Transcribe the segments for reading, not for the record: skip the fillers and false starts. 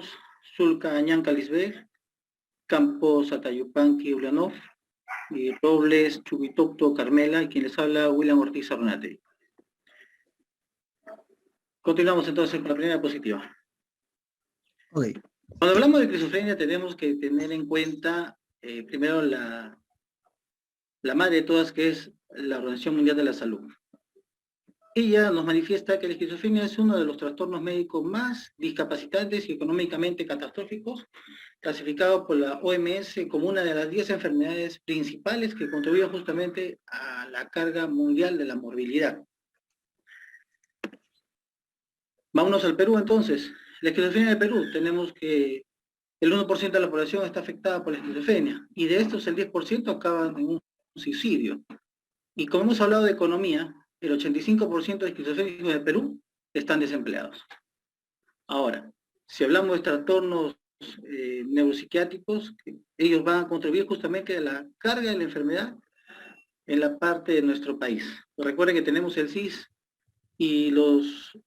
Ramos, Zulka Añanca Lisbeth, Campos Atayupanqui Ulianov, y Robles Chubitocto Carmela, y quien les habla William Ortiz Arnate. Continuamos entonces con la primera diapositiva. Okay. Cuando hablamos de esquizofrenia tenemos que tener en cuenta primero la madre de todas, que es la Organización Mundial de la Salud. Ella nos manifiesta que la esquizofrenia es uno de los trastornos médicos más discapacitantes y económicamente catastróficos, clasificado por la OMS como una de las 10 enfermedades principales que contribuyen justamente a la carga mundial de la morbilidad. Vámonos al Perú entonces. La esquizofrenia de Perú, tenemos que el 1% de la población está afectada por la esquizofrenia, y de estos el 10% acaban en un suicidio. Y como hemos hablado de economía, el 85% de esquizofrénicos de Perú están desempleados. Ahora, si hablamos de trastornos neuropsiquiátricos, ellos van a contribuir justamente a la carga de la enfermedad en la parte de nuestro país. Recuerden que tenemos el CIS y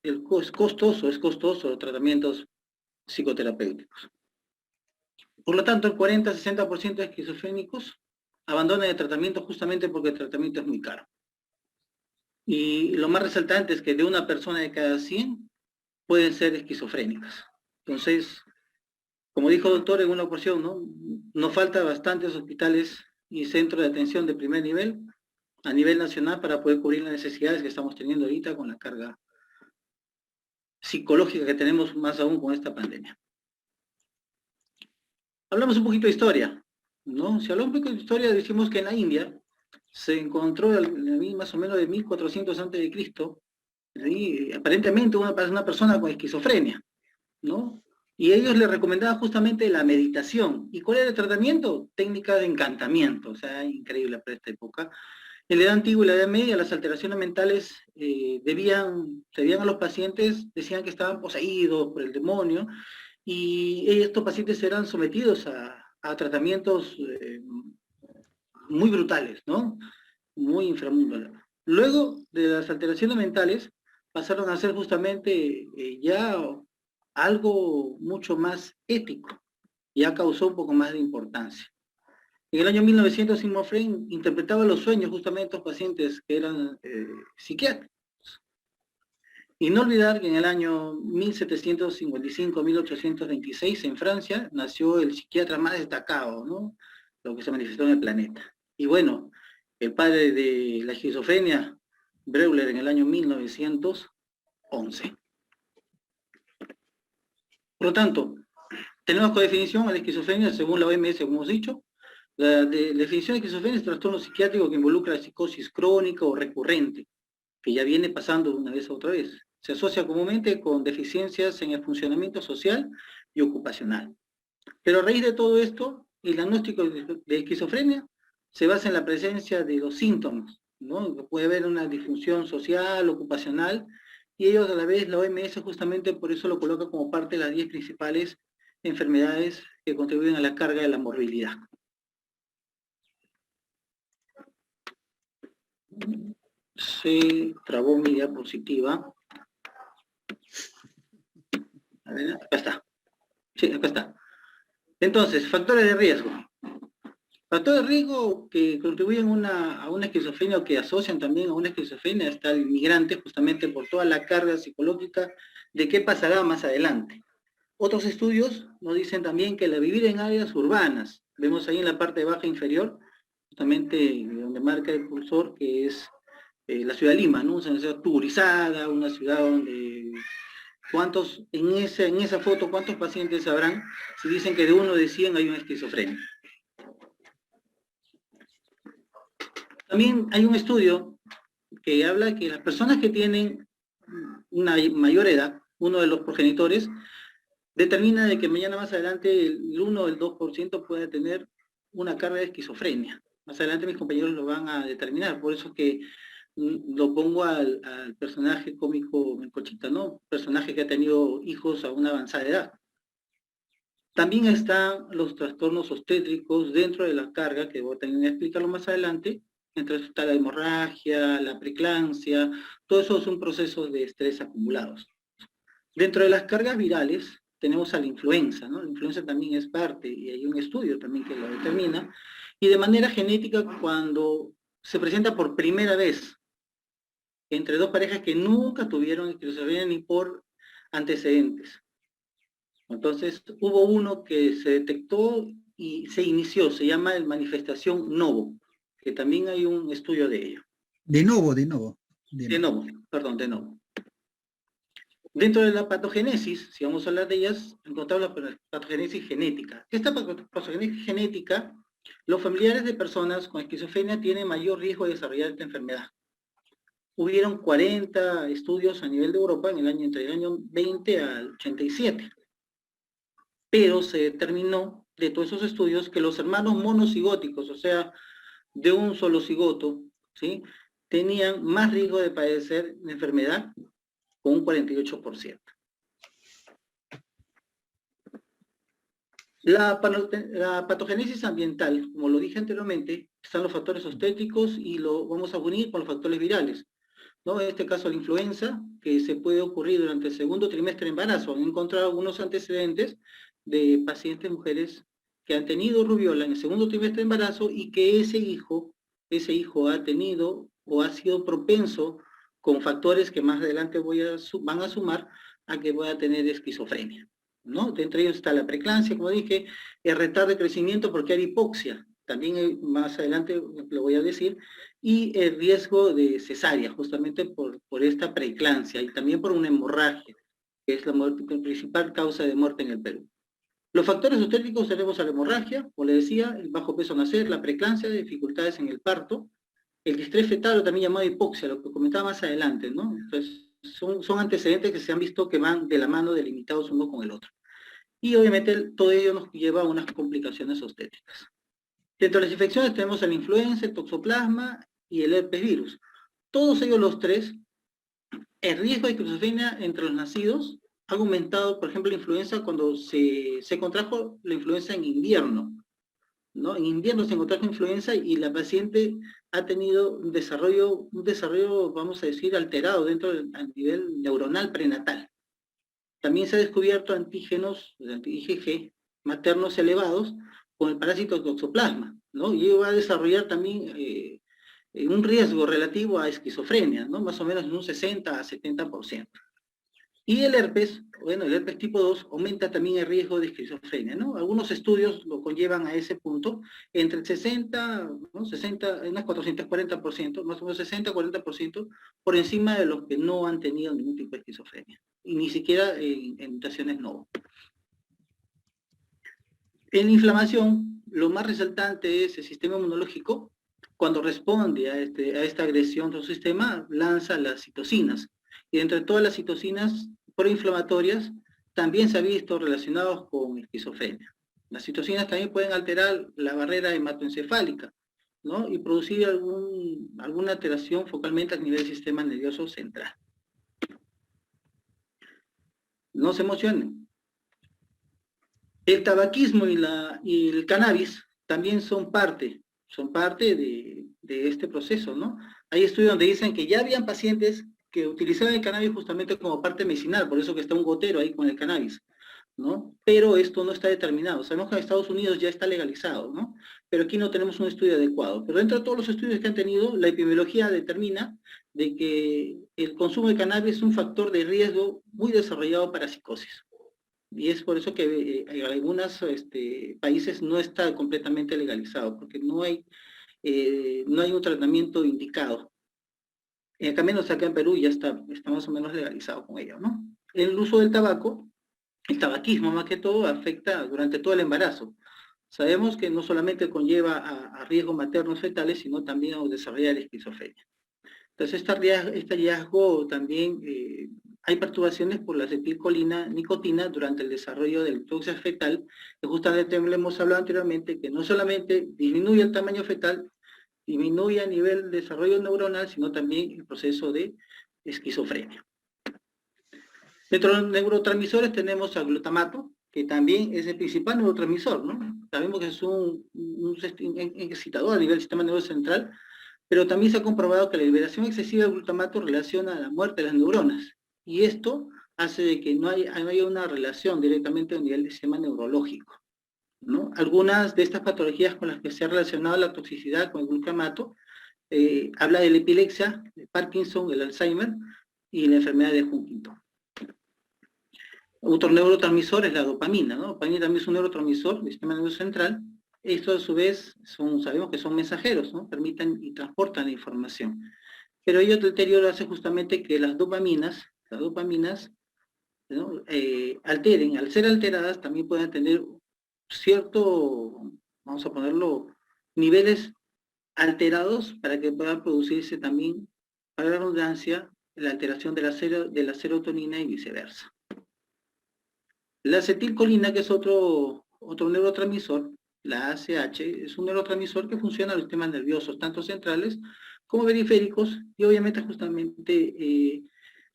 es costoso los tratamientos psicoterapéuticos. Por lo tanto, el 40-60% de esquizofrénicos abandonan el tratamiento justamente porque el tratamiento es muy caro. Y lo más resaltante es que de una persona de cada 100 pueden ser esquizofrénicas. Entonces, como dijo el doctor en una ocasión, nos falta bastantes hospitales y centros de atención de primer nivel a nivel nacional para poder cubrir las necesidades que estamos teniendo ahorita con la carga psicológica que tenemos, más aún con esta pandemia. Hablamos un poquito de historia, ¿no? Si hablamos un poquito de historia, decimos que en la India se encontró más o menos de 1400 a.C., ¿sí? Aparentemente una persona con esquizofrenia, ¿no? Y ellos le recomendaban justamente la meditación. ¿Y cuál era el tratamiento? Técnica de encantamiento, o sea, increíble para esta época. En la Edad Antigua y la Edad Media, las alteraciones mentales se debían a los pacientes, decían que estaban poseídos por el demonio, y estos pacientes eran sometidos a tratamientos muy brutales, ¿no? Muy inframundos. Luego de las alteraciones mentales, pasaron a ser justamente ya algo mucho más ético, ya causó un poco más de importancia. En el año 1900, Sigmund Freud interpretaba los sueños justamente de estos pacientes que eran psiquiátricos. Y no olvidar que en el año 1755-1826, en Francia, nació el psiquiatra más destacado, ¿no? Lo que se manifestó en el planeta. Y bueno, el padre de la esquizofrenia, Breuer, en el año 1911. Por lo tanto, tenemos como definición a la esquizofrenia, según la OMS, como hemos dicho. La definición de esquizofrenia es trastorno psiquiátrico que involucra la psicosis crónica o recurrente, que ya viene pasando de una vez a otra vez. Se asocia comúnmente con deficiencias en el funcionamiento social y ocupacional. Pero a raíz de todo esto, el diagnóstico de esquizofrenia se basa en la presencia de los síntomas, ¿no? Puede haber una disfunción social, ocupacional, y ellos a la vez, la OMS justamente por eso lo coloca como parte de las 10 principales enfermedades que contribuyen a la carga de la morbilidad. Se trabó mi diapositiva. A ver, acá está. Sí, acá está. Entonces, factores de riesgo. Factores de riesgo que contribuyen a una esquizofrenia o que asocian también a una esquizofrenia está el migrante, justamente por toda la carga psicológica de qué pasará más adelante. Otros estudios nos dicen también que el vivir en áreas urbanas, vemos ahí en la parte baja inferior, justamente donde marca el cursor, que es la ciudad de Lima, ¿no? Una ciudad turizada, una ciudad donde... ¿Cuántos, en esa foto, cuántos pacientes habrán si dicen que de 1 de 100 hay una esquizofrenia? También hay un estudio que habla que las personas que tienen una mayor edad, uno de los progenitores, determina de que mañana más adelante el 1 o el 2% puede tener una carga de esquizofrenia. Más adelante mis compañeros lo van a determinar, por eso que lo pongo al personaje cómico Melcochita, ¿no? Personaje que ha tenido hijos a una avanzada edad. También están los trastornos obstétricos dentro de la carga, que voy a tener que explicarlo más adelante. Entre eso está la hemorragia, la preeclampsia, todo eso son procesos de estrés acumulados. Dentro de las cargas virales tenemos a la influenza, ¿no? La influenza también es parte, y hay un estudio también que lo determina, y de manera genética cuando se presenta por primera vez entre dos parejas que nunca tuvieron esquizofrenia ni por antecedentes. Entonces, hubo uno que se detectó y se inició, se llama el manifestación novo, que también hay un estudio de ello. De nuevo. De novo. Dentro de la patogénesis, si vamos a hablar de ellas, encontramos la patogénesis genética. Esta patogénesis genética, los familiares de personas con esquizofrenia tienen mayor riesgo de desarrollar esta enfermedad. Hubieron 40 estudios a nivel de Europa entre el año 20 al 87. Pero se determinó de todos esos estudios que los hermanos monocigóticos, o sea, de un solo cigoto, ¿sí?, tenían más riesgo de padecer la enfermedad con un 48%. La patogénesis ambiental, como lo dije anteriormente, están los factores obstétricos y lo vamos a unir con los factores virales, ¿no? En este caso la influenza, que se puede ocurrir durante el segundo trimestre de embarazo. Han encontrado algunos antecedentes de pacientes mujeres que han tenido rubiola en el segundo trimestre de embarazo y que ese hijo ha tenido o ha sido propenso con factores que más adelante van a sumar a que pueda tener esquizofrenia, ¿no? De entre ellos está la preeclampsia, como dije, el retardo de crecimiento porque hay hipoxia, también más adelante lo voy a decir, y el riesgo de cesárea, justamente por esta preeclampsia y también por una hemorragia, que es la principal causa de muerte en el Perú. Los factores obstétricos tenemos a la hemorragia, como le decía, el bajo peso al nacer, la preeclampsia, dificultades en el parto, el distrés fetal, o también llamado hipoxia, lo que comentaba más adelante, ¿no? Entonces, son antecedentes que se han visto que van de la mano, delimitados uno con el otro. Y obviamente todo ello nos lleva a unas complicaciones obstétricas. Dentro de las infecciones tenemos la influenza, el toxoplasma y el herpes virus. Todos ellos los tres, el riesgo de esquizofrenia entre los nacidos ha aumentado, por ejemplo, la influenza cuando se contrajo la influenza en invierno, ¿no? En invierno se contrajo influenza y la paciente ha tenido un desarrollo, vamos a decir, alterado a nivel neuronal prenatal. También se ha descubierto antígenos, IgG, maternos elevados con el parásito toxoplasma, ¿no? Y ello va a desarrollar también un riesgo relativo a esquizofrenia, ¿no? Más o menos en un 60 a 70%. Y el herpes, bueno, el herpes tipo 2 aumenta también el riesgo de esquizofrenia, ¿no? Algunos estudios lo conllevan a ese punto, entre el 60, ¿no? 60, unas 440%, más o menos 60-40%, por encima de los que no han tenido ningún tipo de esquizofrenia, y ni siquiera en mutaciones no. En inflamación, lo más resaltante es el sistema inmunológico. Cuando responde a esta agresión del sistema, lanza las citocinas. Y entre todas las citocinas proinflamatorias, también se ha visto relacionados con esquizofrenia. Las citocinas también pueden alterar la barrera hematoencefálica, ¿no? Y producir alguna alteración focalmente a nivel del sistema nervioso central. No se emocionen. El tabaquismo y el cannabis también son parte de este proceso, ¿no? Hay estudios donde dicen que ya habían pacientes que utilizaban el cannabis justamente como parte medicinal, por eso que está un gotero ahí con el cannabis, ¿no? Pero esto no está determinado. Sabemos que en Estados Unidos ya está legalizado, ¿no? Pero aquí no tenemos un estudio adecuado. Pero dentro de todos los estudios que han tenido, la epidemiología determina de que el consumo de cannabis es un factor de riesgo muy desarrollado para psicosis. Y es por eso que en algunos países no está completamente legalizado, porque no hay un tratamiento indicado. En cambio, acá en Perú ya está más o menos legalizado con ello, ¿no? El uso del tabaco, el tabaquismo más que todo, afecta durante todo el embarazo. Sabemos que no solamente conlleva a riesgos maternos fetales, sino también a desarrollar esquizofrenia. Entonces, este hallazgo también, hay perturbaciones por la acetilcolina nicotina durante el desarrollo de la lactosa fetal, que justamente le hemos hablado anteriormente, que no solamente disminuye el tamaño fetal, disminuye a nivel de desarrollo neuronal, sino también el proceso de esquizofrenia. Dentro de los neurotransmisores tenemos al glutamato, que también es el principal neurotransmisor, ¿no? Sabemos que es un excitador a nivel del sistema nervioso central, pero también se ha comprobado que la liberación excesiva de glutamato relaciona a la muerte de las neuronas. Y esto hace de que no haya una relación directamente a nivel del sistema neurológico, ¿no? Algunas de estas patologías con las que se ha relacionado la toxicidad con el glutamato, habla de la epilepsia, de Parkinson, el Alzheimer y la enfermedad de Huntington. Otro neurotransmisor es la dopamina, ¿no? La dopamina también es un neurotransmisor del sistema nervioso central. Estos a su vez sabemos que son mensajeros, ¿no? Permiten y transportan la información. Pero ello deterioro hace justamente que las dopaminas, ¿no? Alteren, al ser alteradas también pueden tener cierto, vamos a ponerlo, niveles alterados para que pueda producirse también, para la redundancia, la alteración de la serotonina y viceversa. La acetilcolina, que es otro neurotransmisor, la ACH, es un neurotransmisor que funciona en los sistemas nerviosos, tanto centrales como periféricos, y obviamente justamente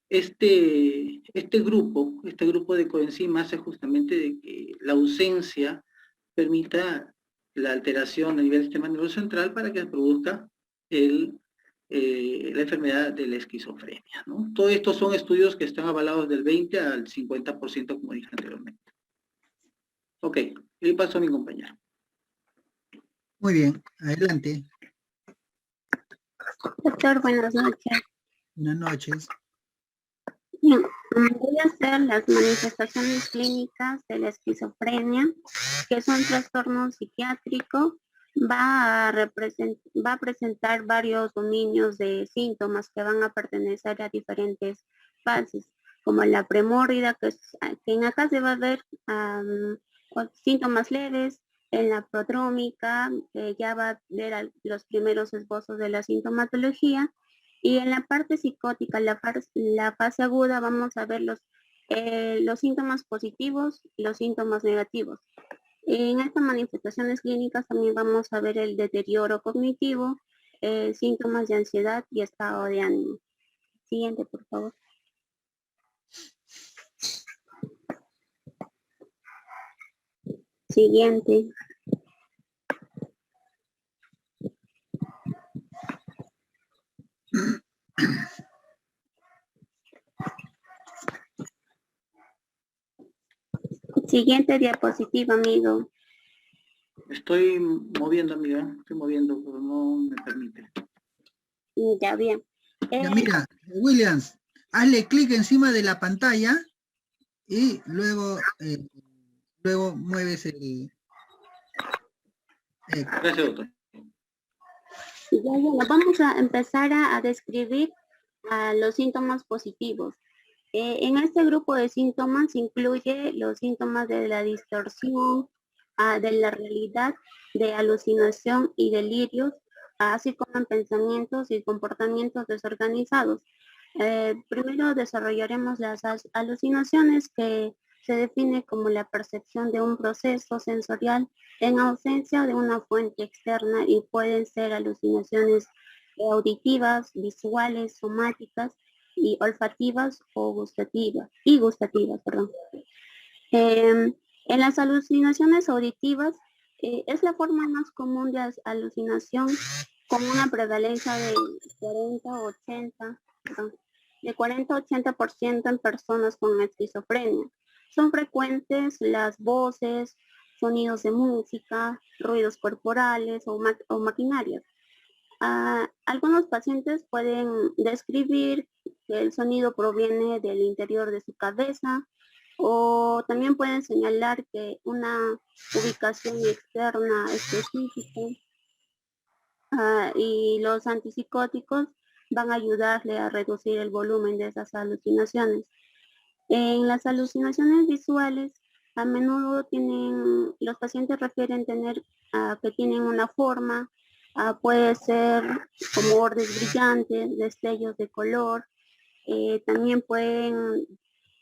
este grupo de coenzimas hace justamente de que la ausencia permita la alteración a nivel del sistema nervioso central para que se produzca la enfermedad de la esquizofrenia, ¿no? Todo esto son estudios que están avalados del 20 al 50%, como dije anteriormente. Ok, le paso a mi compañero. Muy bien, adelante. Doctor, buenas noches. Buenas noches. Bien, voy a hacer las manifestaciones clínicas de la esquizofrenia, que es un trastorno psiquiátrico. Va a presentar varios dominios de síntomas que van a pertenecer a diferentes fases, como la premórbida, que en acá se va a ver síntomas leves. En la prodrómica, que ya va a ver los primeros esbozos de la sintomatología. Y en la parte psicótica, la fase aguda, vamos a ver los síntomas positivos y los síntomas negativos. En estas manifestaciones clínicas también vamos a ver el deterioro cognitivo, síntomas de ansiedad y estado de ánimo. Siguiente, por favor. Siguiente. Siguiente diapositiva, amigo. Estoy moviendo, amiga, pero no me permite. Ya, bien. Ya, mira, Williams, hazle clic encima de la pantalla y luego mueves el... Gracias, doctor. Ya, vamos a empezar a describir los síntomas positivos. En este grupo de síntomas incluye los síntomas de la distorsión, de la realidad, de alucinación y delirios, así como pensamientos y comportamientos desorganizados. Primero desarrollaremos las alucinaciones, que se define como la percepción de un proceso sensorial en ausencia de una fuente externa, y pueden ser alucinaciones auditivas, visuales, somáticas y olfativas o gustativas, perdón. En las alucinaciones auditivas, es la forma más común de alucinación, con una prevalencia de 40-80% en personas con esquizofrenia. Son frecuentes las voces, sonidos de música, ruidos corporales o maquinarias. Algunos pacientes pueden describir que el sonido proviene del interior de su cabeza, o también pueden señalar que una ubicación externa específica. Y los antipsicóticos van a ayudarle a reducir el volumen de esas alucinaciones. En las alucinaciones visuales, a menudo los pacientes refieren tener que tienen una forma, puede ser como bordes brillantes, destellos de color. También pueden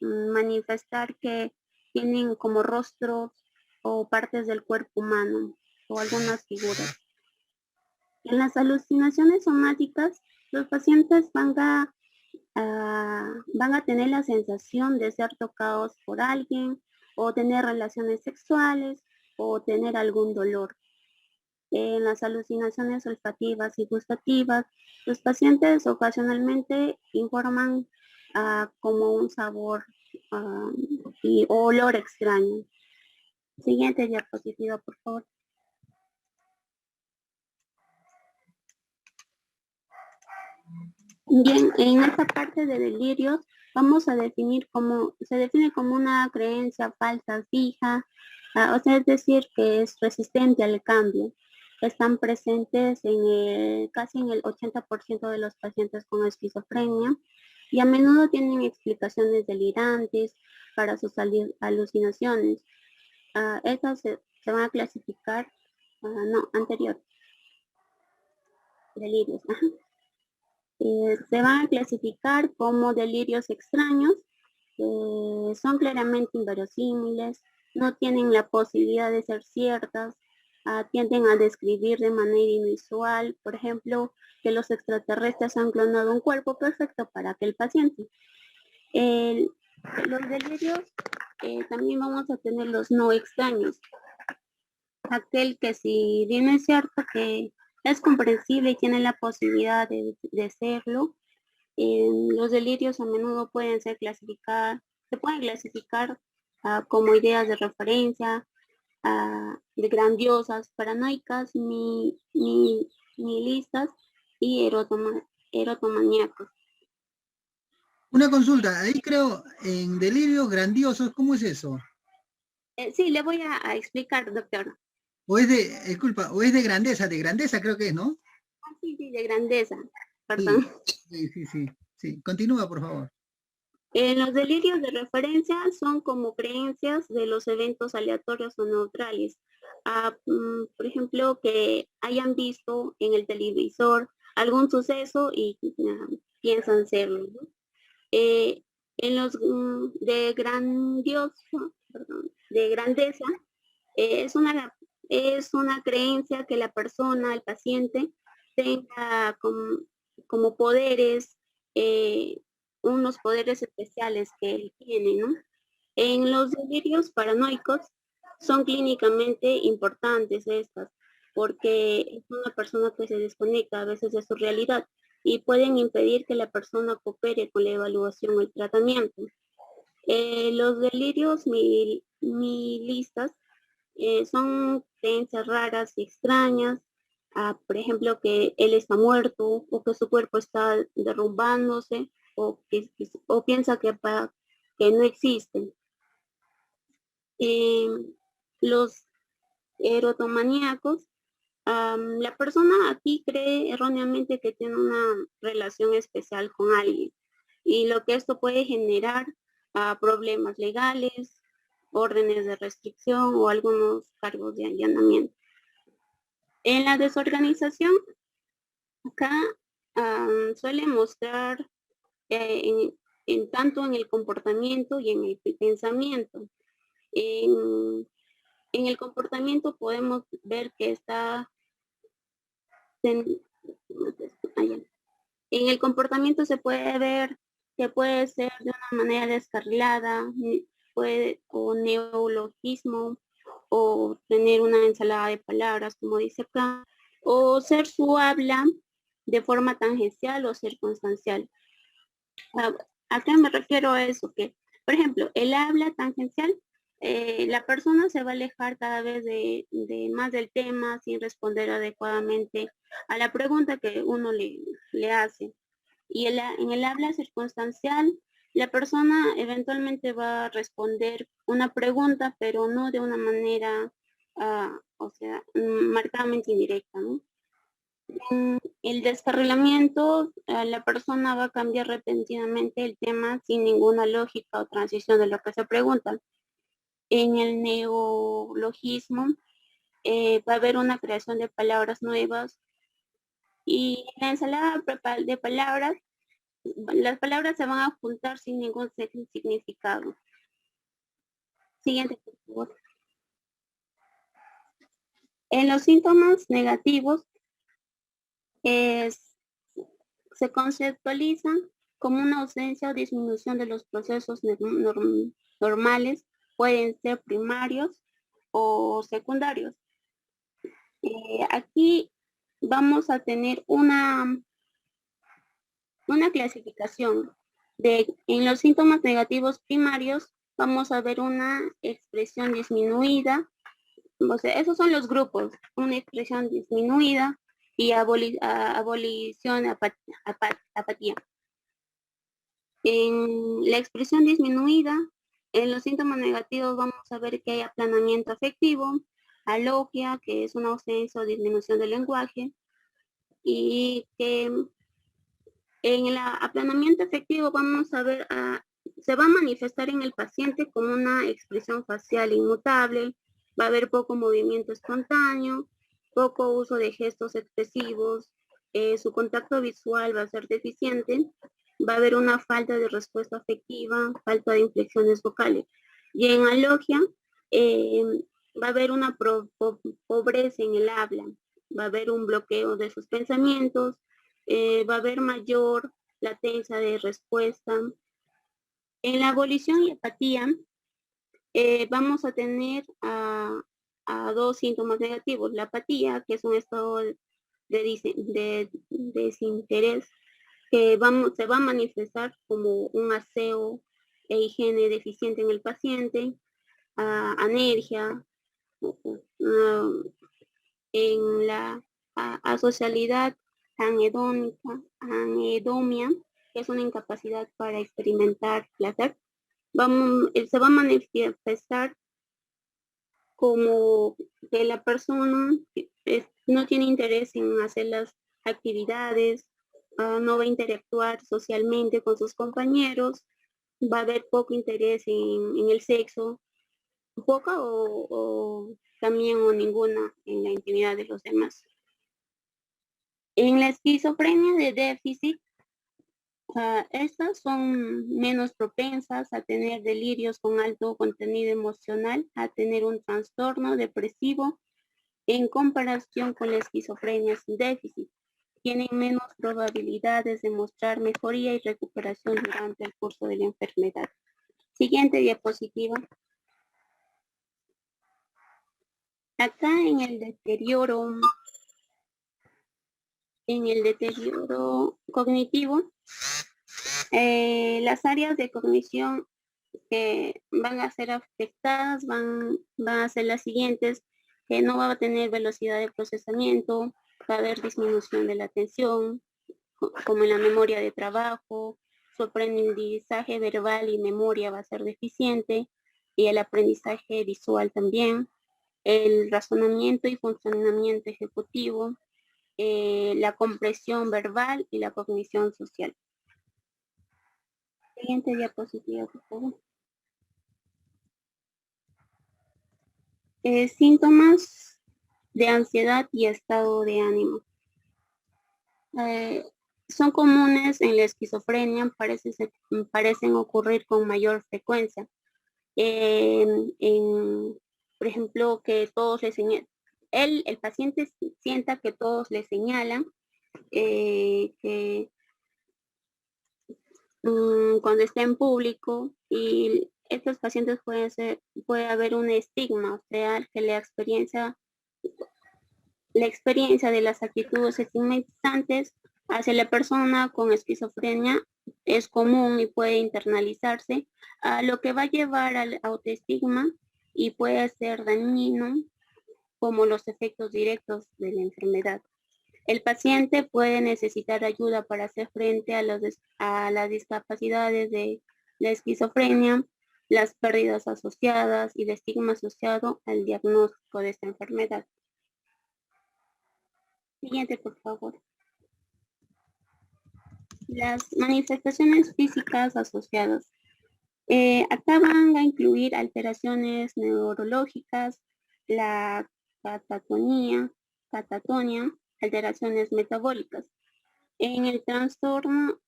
manifestar que tienen como rostros o partes del cuerpo humano o algunas figuras. En las alucinaciones somáticas, los pacientes van a tener la sensación de ser tocados por alguien, o tener relaciones sexuales, o tener algún dolor. En las alucinaciones olfativas y gustativas, los pacientes ocasionalmente informan como un sabor y olor extraño. Siguiente diapositiva, por favor. Bien, en esta parte de delirios vamos a definir se define como una creencia falsa fija, o sea, es decir, que es resistente al cambio. Están presentes casi en el 80% de los pacientes con esquizofrenia y a menudo tienen explicaciones delirantes para sus alucinaciones. Estas se van a clasificar, delirios. Se van a clasificar como delirios extraños, son claramente inverosímiles, no tienen la posibilidad de ser ciertas, tienden a describir de manera inusual, por ejemplo, que los extraterrestres han clonado un cuerpo perfecto para aquel paciente. Los delirios, también vamos a tener los no extraños, aquel que si bien es cierto que es comprensible y tiene la posibilidad de serlo, los delirios a menudo se pueden clasificar como ideas de referencia, de grandiosas, paranoicas, nihilistas y erotomaníacos. Una consulta, ahí creo, en delirios grandiosos, ¿cómo es eso? Sí, le voy a explicar, doctor. O es de grandeza creo que es, ¿no? Sí, de grandeza, perdón. Sí, continúa, por favor. Los delirios de referencia son como creencias de los eventos aleatorios o neutrales. Por ejemplo, que hayan visto en el televisor algún suceso y piensan serlo, ¿no? En los de grandeza, es una creencia que la persona, el paciente, tenga como poderes, unos poderes especiales que él tiene, ¿no? En los delirios paranoicos son clínicamente importantes estas, porque es una persona que se desconecta a veces de su realidad y pueden impedir que la persona coopere con la evaluación o el tratamiento. Los delirios nihilistas son creencias raras y extrañas, por ejemplo, que él está muerto o que su cuerpo está derrumbándose o piensa que no existen. Los erotomaníacos, la persona aquí cree erróneamente que tiene una relación especial con alguien y lo que esto puede generar problemas legales, órdenes de restricción o algunos cargos de allanamiento. En la desorganización, acá suele mostrar tanto en el comportamiento y en el pensamiento. En el comportamiento podemos ver que en el comportamiento se puede ver que puede ser de una manera descarrilada, o neologismo, o tener una ensalada de palabras, como dice acá, o ser su habla de forma tangencial o circunstancial. ¿A qué me refiero a eso? Que, por ejemplo, el habla tangencial, la persona se va a alejar cada vez de más del tema sin responder adecuadamente a la pregunta que uno le hace. Y en el habla circunstancial, la persona eventualmente va a responder una pregunta, pero no de una manera, marcadamente indirecta, ¿no? En el descarrilamiento, la persona va a cambiar repentinamente el tema sin ninguna lógica o transición de lo que se pregunta. En el neologismo, va a haber una creación de palabras nuevas y en la ensalada de palabras, las palabras se van a juntar sin ningún significado. Siguiente, por favor. En los síntomas negativos, se conceptualizan como una ausencia o disminución de los procesos normales, pueden ser primarios o secundarios. Aquí vamos a tener una clasificación. En los síntomas negativos primarios vamos a ver una expresión disminuida, o sea, esos son los grupos, una expresión disminuida y abolición, apatía. En la expresión disminuida, en los síntomas negativos vamos a ver que hay aplanamiento afectivo, alogia, que es una ausencia o disminución del lenguaje, y que en el aplanamiento afectivo vamos a ver, se va a manifestar en el paciente como una expresión facial inmutable, va a haber poco movimiento espontáneo, poco uso de gestos expresivos, su contacto visual va a ser deficiente, va a haber una falta de respuesta afectiva, falta de inflexiones vocales. Y en alogia va a haber una pobreza en el habla, va a haber un bloqueo de sus pensamientos, va a haber mayor latencia de respuesta. En la abolición y apatía vamos a tener a dos síntomas negativos. La apatía, que es un estado de desinterés, que se va a manifestar como un aseo e higiene deficiente en el paciente, anergia, en la asocialidad anedomia, que es una incapacidad para experimentar placer, se va a manifestar como que la persona no tiene interés en hacer las actividades, no va a interactuar socialmente con sus compañeros, va a haber poco interés en el sexo, poca o también o ninguna en la intimidad de los demás. En la esquizofrenia de déficit, estas son menos propensas a tener delirios con alto contenido emocional, a tener un trastorno depresivo en comparación con la esquizofrenia sin déficit. Tienen menos probabilidades de mostrar mejoría y recuperación durante el curso de la enfermedad. Siguiente diapositiva. Acá en el deterioro cognitivo, las áreas de cognición que van a ser afectadas van a ser las siguientes, que no va a tener velocidad de procesamiento, va a haber disminución de la atención, como en la memoria de trabajo, su aprendizaje verbal y memoria va a ser deficiente, y el aprendizaje visual también, el razonamiento y funcionamiento ejecutivo, la comprensión verbal y la cognición social. Siguiente diapositiva, por favor. Síntomas de ansiedad y estado de ánimo. Son comunes en la esquizofrenia, parecen ocurrir con mayor frecuencia. Por ejemplo, que todos le señalan, el paciente sienta que todos le señalan, que cuando está en público, y estos pacientes puede haber un estigma, o sea, que la experiencia de las actitudes estigmatizantes hacia la persona con esquizofrenia es común y puede internalizarse, a lo que va a llevar al autoestigma y puede ser dañino como los efectos directos de la enfermedad. El paciente puede necesitar ayuda para hacer frente a las discapacidades de la esquizofrenia, las pérdidas asociadas y el estigma asociado al diagnóstico de esta enfermedad. Siguiente, por favor. Las manifestaciones físicas asociadas. Acá van a incluir alteraciones neurológicas, la catatonia, alteraciones metabólicas. En el trastorno,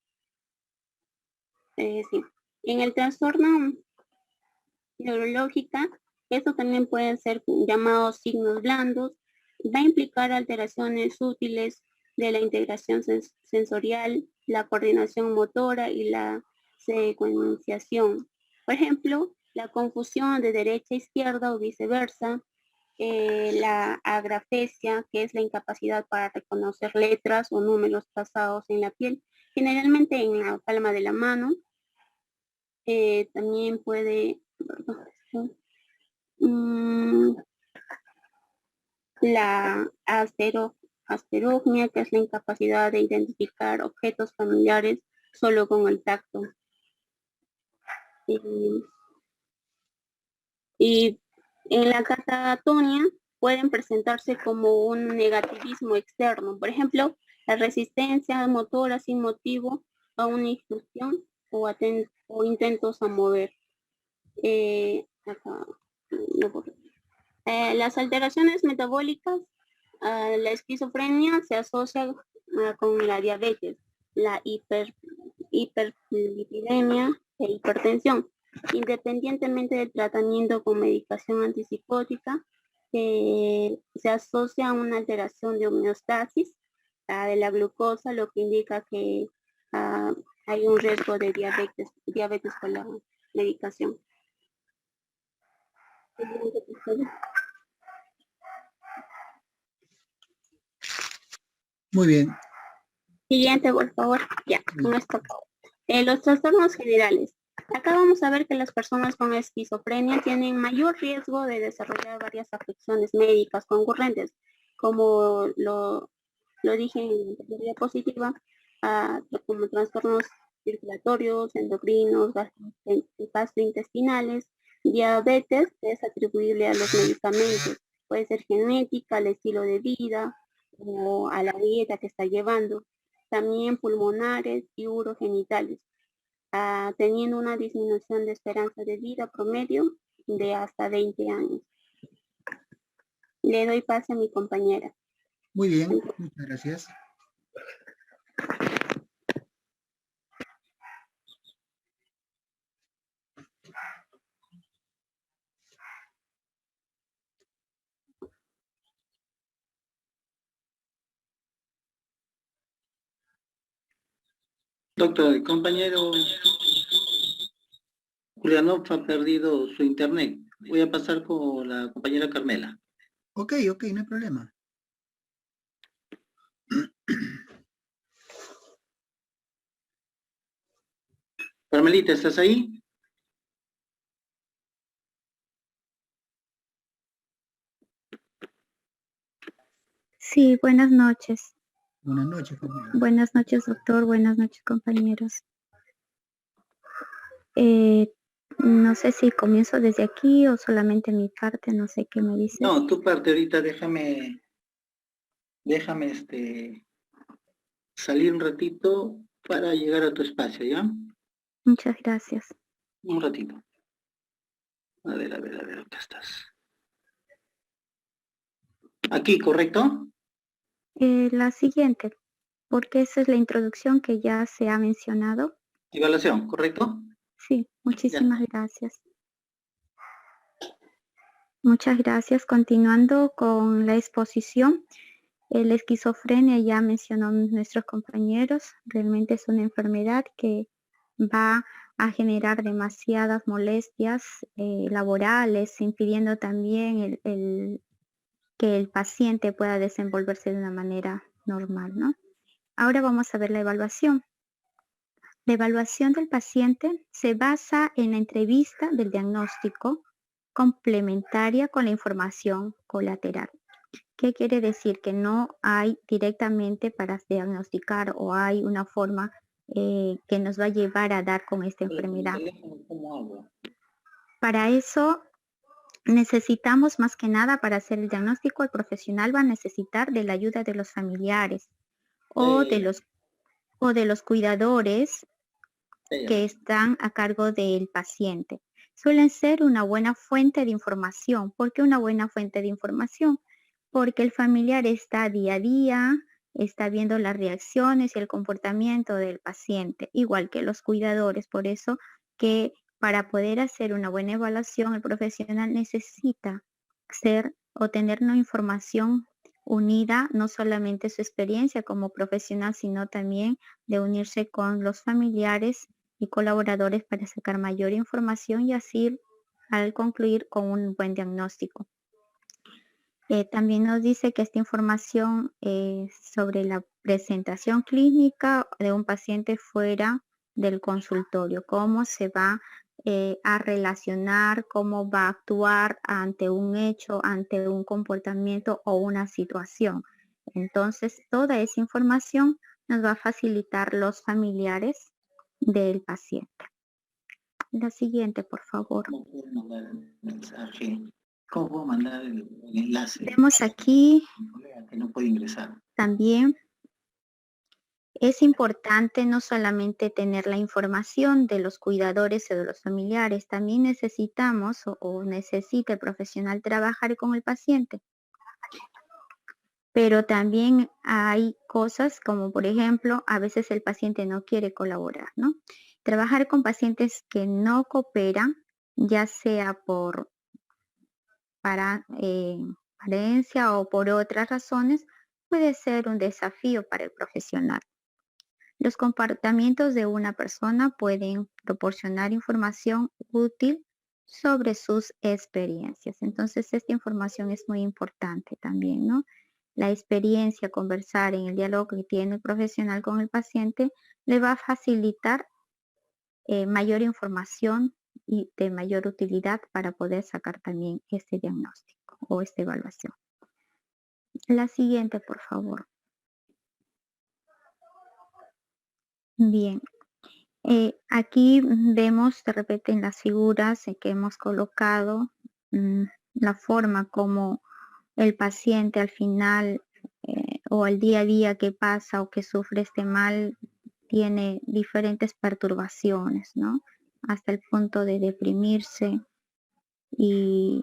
neurológica, esto también pueden ser llamados signos blandos, va a implicar alteraciones útiles de la integración sensorial, la coordinación motora y la secuenciación. Por ejemplo, la confusión de derecha a izquierda o viceversa, la agrafesia, que es la incapacidad para reconocer letras o números trazados en la piel, generalmente en la palma de la mano, También puede, la asterognia, que es la incapacidad de identificar objetos familiares solo con el tacto. Y en la catatonia pueden presentarse como un negativismo externo. Por ejemplo, la resistencia motora sin motivo a una instrucción o intentos a mover. Las alteraciones metabólicas, la esquizofrenia se asocia con la diabetes, la hiperlipidemia e hipertensión, independientemente del tratamiento con medicación antipsicótica. Se asocia a una alteración de homeostasis de la glucosa, lo que indica que hay un riesgo de diabetes con la medicación. Muy bien. Siguiente, por favor. Ya, con esto acabo. Los trastornos generales. Acá vamos a ver que las personas con esquizofrenia tienen mayor riesgo de desarrollar varias afecciones médicas concurrentes, como lo dije en la diapositiva, como trastornos circulatorios, endocrinos, gastrointestinales, diabetes, que es atribuible a los medicamentos, puede ser genética, al estilo de vida o a la dieta que está llevando, también pulmonares y urogenitales, teniendo una disminución de esperanza de vida promedio de hasta 20 años. Le doy pase a mi compañera. Muy bien, muchas gracias. Doctor, el compañero Julianov ha perdido su internet. Voy a pasar con la compañera Carmela. Ok, no hay problema. Carmelita, ¿estás ahí? Sí, buenas noches. Buenas noches, Carmela. Buenas noches, doctor. Buenas noches, compañeros. No sé si comienzo desde aquí o solamente mi parte, no sé qué me dice. No, tu parte ahorita, déjame salir un ratito para llegar a tu espacio, ¿ya? Muchas gracias. Un ratito. A ver, acá estás. Aquí, ¿correcto? La siguiente, porque esa es la introducción que ya se ha mencionado. Evaluación, ¿correcto? Sí, muchísimas gracias. Muchas gracias. Continuando con la exposición, la esquizofrenia ya mencionó nuestros compañeros, realmente es una enfermedad que va a generar demasiadas molestias laborales, impidiendo también que el paciente pueda desenvolverse de una manera normal, ¿no? Ahora vamos a ver la evaluación. La evaluación del paciente se basa en la entrevista del diagnóstico complementaria con la información colateral. ¿Qué quiere decir? Que no hay directamente para diagnosticar o hay una forma que nos va a llevar a dar con esta enfermedad. Para eso necesitamos más que nada, para hacer el diagnóstico, el profesional va a necesitar de la ayuda de los familiares o de los cuidadores que están a cargo del paciente. Suelen ser una buena fuente de información. ¿Por qué una buena fuente de información? Porque el familiar está día a día, está viendo las reacciones y el comportamiento del paciente, igual que los cuidadores. Por eso que para poder hacer una buena evaluación, el profesional necesita tener una información unida, no solamente su experiencia como profesional, sino también de unirse con los familiares y colaboradores para sacar mayor información y así al concluir con un buen diagnóstico. También nos dice que esta información sobre la presentación clínica de un paciente fuera del consultorio, cómo se va a relacionar, cómo va a actuar ante un hecho, ante un comportamiento o una situación. Entonces, toda esa información nos va a facilitar los familiares del paciente. La siguiente, por favor. ¿Cómo puedo mandar el mensaje? ¿Cómo puedo mandar el enlace? Vemos aquí Que no puede ingresar. también es importante no solamente tener la información de los cuidadores o de los familiares, también necesitamos o necesita el profesional trabajar con el paciente. Pero también hay cosas como, por ejemplo, a veces el paciente no quiere colaborar, ¿no? Trabajar con pacientes que no cooperan, ya sea por carencia o por otras razones, puede ser un desafío para el profesional. Los comportamientos de una persona pueden proporcionar información útil sobre sus experiencias. Entonces, esta información es muy importante también, ¿no? La experiencia, conversar en el diálogo que tiene el profesional con el paciente, le va a facilitar mayor información y de mayor utilidad para poder sacar también este diagnóstico o esta evaluación. La siguiente, por favor. Bien. Aquí vemos de repente en las figuras que hemos colocado la forma como el paciente al final o al día a día que pasa o que sufre este mal tiene diferentes perturbaciones, ¿no? Hasta el punto de deprimirse y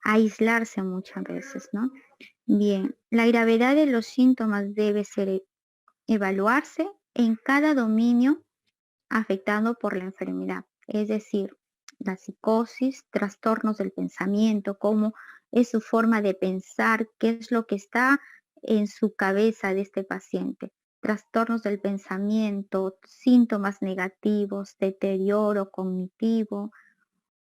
aislarse muchas veces, ¿no? Bien, la gravedad de los síntomas debe ser evaluarse en cada dominio afectado por la enfermedad, es decir, la psicosis, trastornos del pensamiento, cómo es su forma de pensar, qué es lo que está en su cabeza de este paciente, trastornos del pensamiento, síntomas negativos, deterioro cognitivo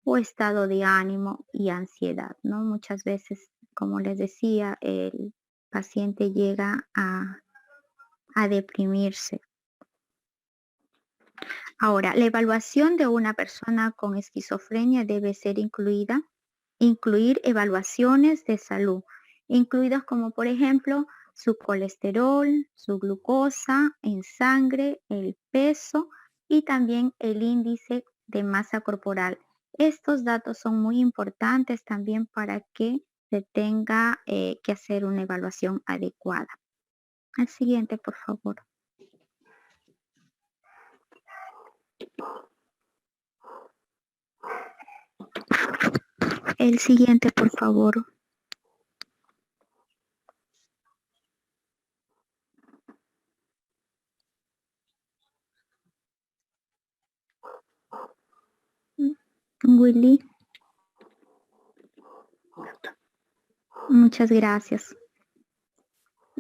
o estado de ánimo y ansiedad, ¿no? Muchas veces, como les decía, el paciente llega a deprimirse. Ahora, la evaluación de una persona con esquizofrenia debe ser incluir evaluaciones de salud, incluidas como por ejemplo su colesterol, su glucosa en sangre, el peso y también el índice de masa corporal. Estos datos son muy importantes también para que se tenga que hacer una evaluación adecuada. El siguiente, por favor. El siguiente, por favor. Willy. Muchas gracias.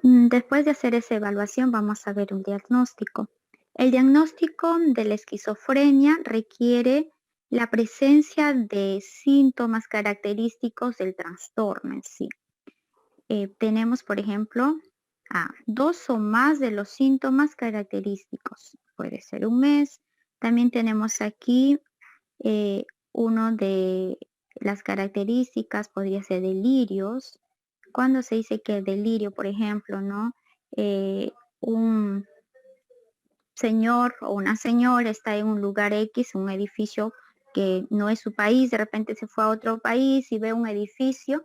Después de hacer esa evaluación, vamos a ver un diagnóstico. El diagnóstico de la esquizofrenia requiere la presencia de síntomas característicos del trastorno en sí. Tenemos, por ejemplo, dos o más de los síntomas característicos. Puede ser un mes. También tenemos aquí uno de las características, podría ser delirios. Cuando se dice que el delirio, por ejemplo, ¿no? Un señor o una señora está en un lugar X, un edificio que no es su país, de repente se fue a otro país y ve un edificio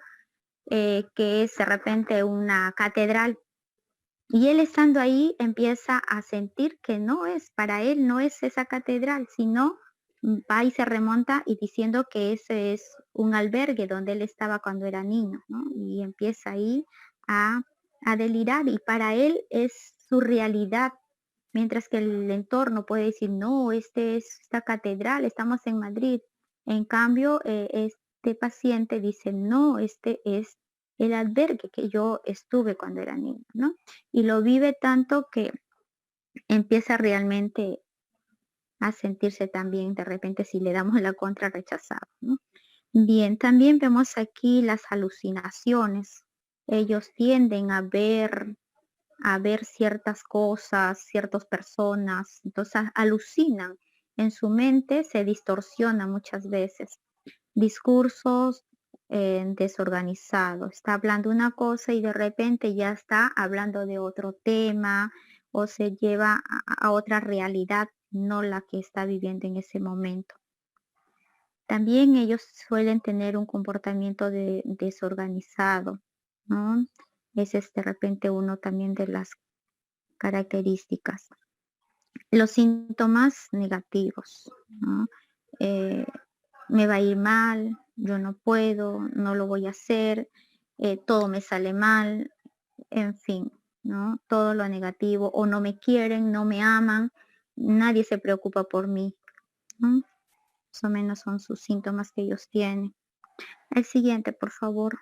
que es de repente una catedral. Y él estando ahí empieza a sentir que no es, para él no es esa catedral, sino va y se remonta y diciendo que ese es un albergue donde él estaba cuando era niño, ¿no? Y empieza ahí a delirar y para él es su realidad, mientras que el entorno puede decir, no, este es esta catedral, estamos en Madrid. En cambio, este paciente dice, no, este es el albergue que yo estuve cuando era niño, ¿no? Y lo vive tanto que empieza realmente a sentirse también de repente si le damos la contra rechazado, ¿no? Bien, también vemos aquí las alucinaciones. Ellos tienden a ver a ver ciertas cosas, ciertas personas, entonces alucinan. En su mente se distorsiona muchas veces. Discursos desorganizados. Está hablando una cosa y de repente ya está hablando de otro tema o se lleva a otra realidad, no la que está viviendo en ese momento. También ellos suelen tener un comportamiento desorganizado, ¿no? Ese es de repente uno también de las características. Los síntomas negativos, ¿no? Me va a ir mal, yo no puedo, no lo voy a hacer, todo me sale mal, en fin, ¿no? Todo lo negativo, o no me quieren, no me aman, nadie se preocupa por mí, ¿no? Más o menos son sus síntomas que ellos tienen. El siguiente, por favor.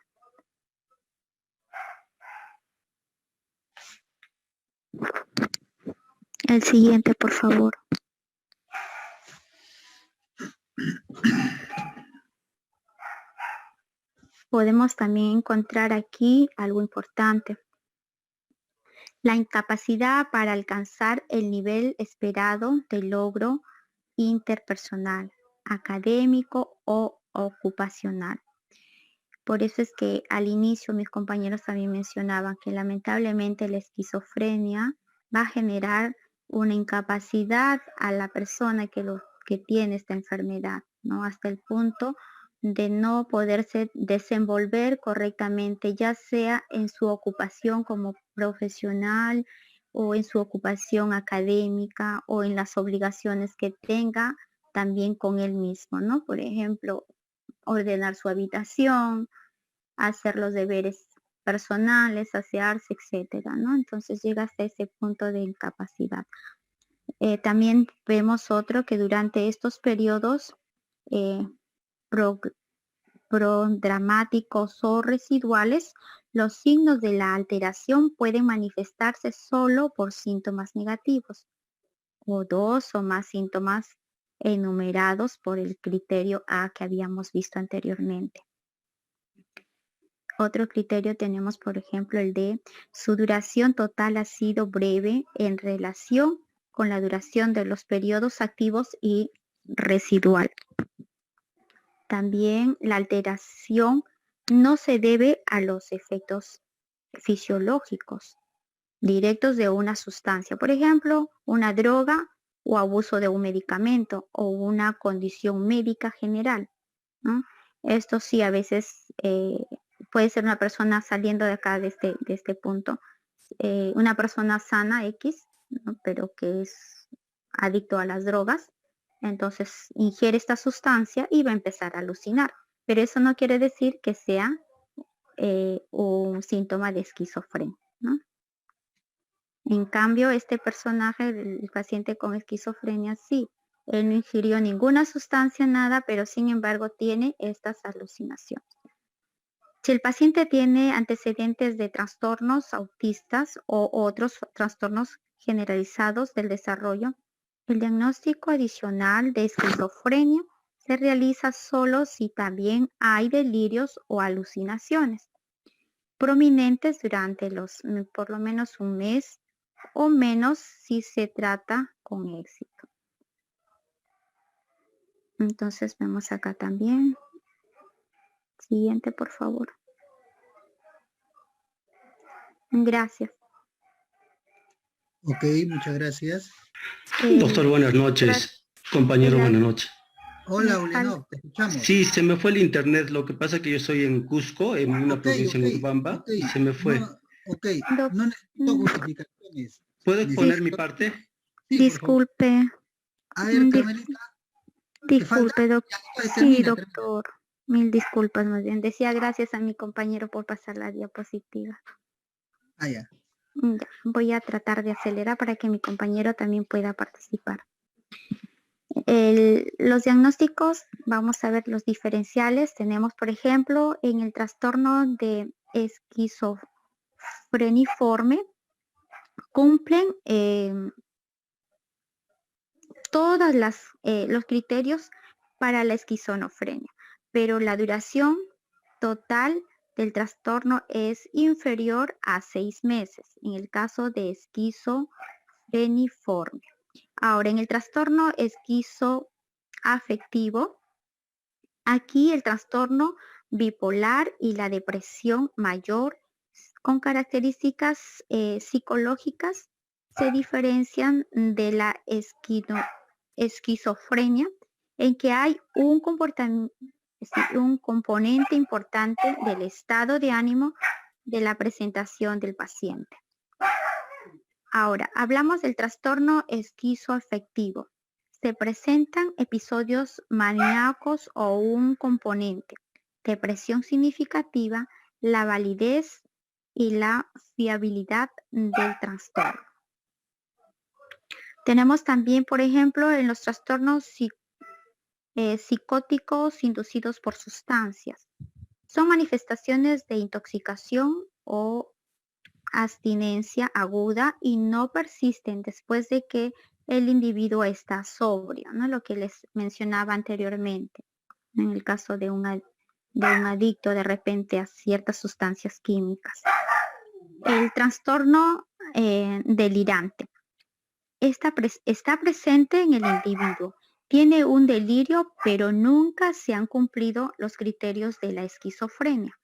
El siguiente, por favor. Podemos también encontrar aquí algo importante. La incapacidad para alcanzar el nivel esperado de logro interpersonal, académico o ocupacional. Por eso es que al inicio mis compañeros también mencionaban que lamentablemente la esquizofrenia va a generar una incapacidad a la persona que tiene esta enfermedad, ¿no? Hasta el punto de no poderse desenvolver correctamente, ya sea en su ocupación como profesional o en su ocupación académica o en las obligaciones que tenga también con él mismo, ¿no? Por ejemplo, ordenar su habitación, hacer los deberes personales, asearse, etcétera, ¿no? Entonces llega hasta ese punto de incapacidad. También vemos otro que durante estos periodos prodrámaticos o residuales, los signos de la alteración pueden manifestarse solo por síntomas negativos o dos o más síntomas enumerados por el criterio A que habíamos visto anteriormente. Otro criterio tenemos, por ejemplo, el de su duración total ha sido breve en relación con la duración de los periodos activos y residual. También la alteración no se debe a los efectos fisiológicos directos de una sustancia, por ejemplo, una droga o abuso de un medicamento o una condición médica general, ¿no? Esto sí, a veces puede ser una persona saliendo de acá, de este punto, una persona sana X, ¿no? Pero que es adicto a las drogas, entonces ingiere esta sustancia y va a empezar a alucinar. Pero eso no quiere decir que sea un síntoma de esquizofrenia, ¿no? En cambio, este personaje, el paciente con esquizofrenia, sí, él no ingirió ninguna sustancia, nada, pero sin embargo tiene estas alucinaciones. Si el paciente tiene antecedentes de trastornos autistas o otros trastornos generalizados del desarrollo, el diagnóstico adicional de esquizofrenia se realiza solo si también hay delirios o alucinaciones prominentes durante por lo menos un mes o menos si se trata con éxito. Entonces vemos acá también. Siguiente, por favor. Gracias. Ok, muchas gracias. Doctor, buenas noches. Compañero, buenas noches. Hola, Ulianov, te escuchamos. Sí, se me fue el internet. Lo que pasa es que yo estoy en Cusco, en una provincia en Urubamba, y se me fue. No necesito justificaciones. ¿Puedo poner mi parte? Sí, disculpe. A ver, Carmelita. Disculpe, doctor. Sí, doctor. Mil disculpas, más bien. Decía gracias a mi compañero por pasar la diapositiva. Ah, ya. Ya, voy a tratar de acelerar para que mi compañero también pueda participar. Los diagnósticos, vamos a ver los diferenciales. Tenemos, por ejemplo, en el trastorno de esquizofreniforme, cumplen todos los criterios para la esquizofrenia, pero la duración total del trastorno es inferior a 6 meses, en el caso de esquizofreniforme. Ahora, en el trastorno esquizoafectivo, aquí el trastorno bipolar y la depresión mayor con características psicológicas se diferencian de la esquizofrenia en que hay un componente importante del estado de ánimo de la presentación del paciente. Ahora, hablamos del trastorno esquizoafectivo. Se presentan episodios maníacos o un componente, depresión significativa, la validez y la fiabilidad del trastorno. Tenemos también, por ejemplo, en los trastornos psicóticos inducidos por sustancias. Son manifestaciones de intoxicación o abstinencia aguda y no persisten después de que el individuo está sobrio, ¿no? Lo que les mencionaba anteriormente, en el caso de un adicto de repente a ciertas sustancias químicas. El trastorno delirante está presente en el individuo. Tiene un delirio, pero nunca se han cumplido los criterios de la esquizofrenia.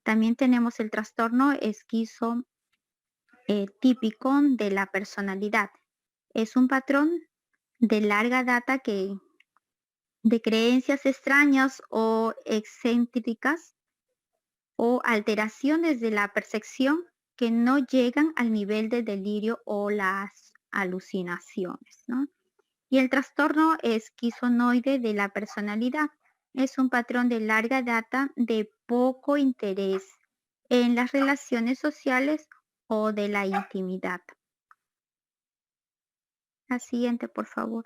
También tenemos el trastorno típico de la personalidad. Es un patrón de larga data de creencias extrañas o excéntricas o alteraciones de la percepción que no llegan al nivel de delirio o las alucinaciones, ¿no? Y el trastorno esquizoide de la personalidad es un patrón de larga data de poco interés en las relaciones sociales o de la intimidad. La siguiente, por favor.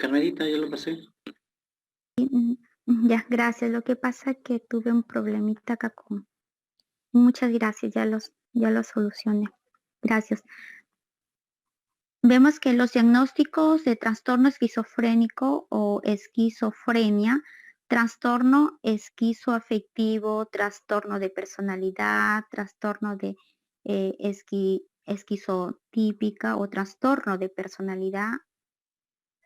Carmelita, ya lo pasé. Ya, gracias. Lo que pasa es que tuve un problemita acá con... Muchas gracias, ya lo solucioné. Gracias. Vemos que los diagnósticos de trastorno esquizofrénico o esquizofrenia, trastorno esquizoafectivo, trastorno de personalidad, trastorno de esquizotípica o trastorno de personalidad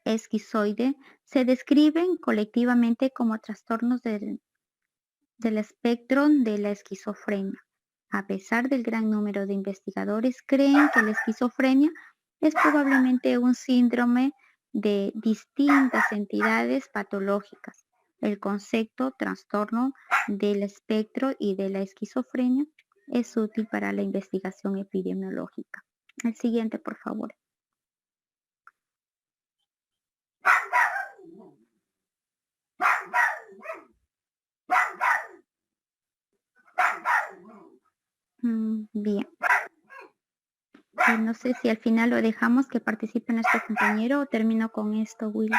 esquizoide, se describen colectivamente como trastornos del espectro de la esquizofrenia. A pesar del gran número de investigadores, creen que la esquizofrenia es probablemente un síndrome de distintas entidades patológicas. El concepto trastorno del espectro y de la esquizofrenia es útil para la investigación epidemiológica. El siguiente, por favor. Bien. No sé si al final lo dejamos que participe nuestro compañero o termino con esto, Willy.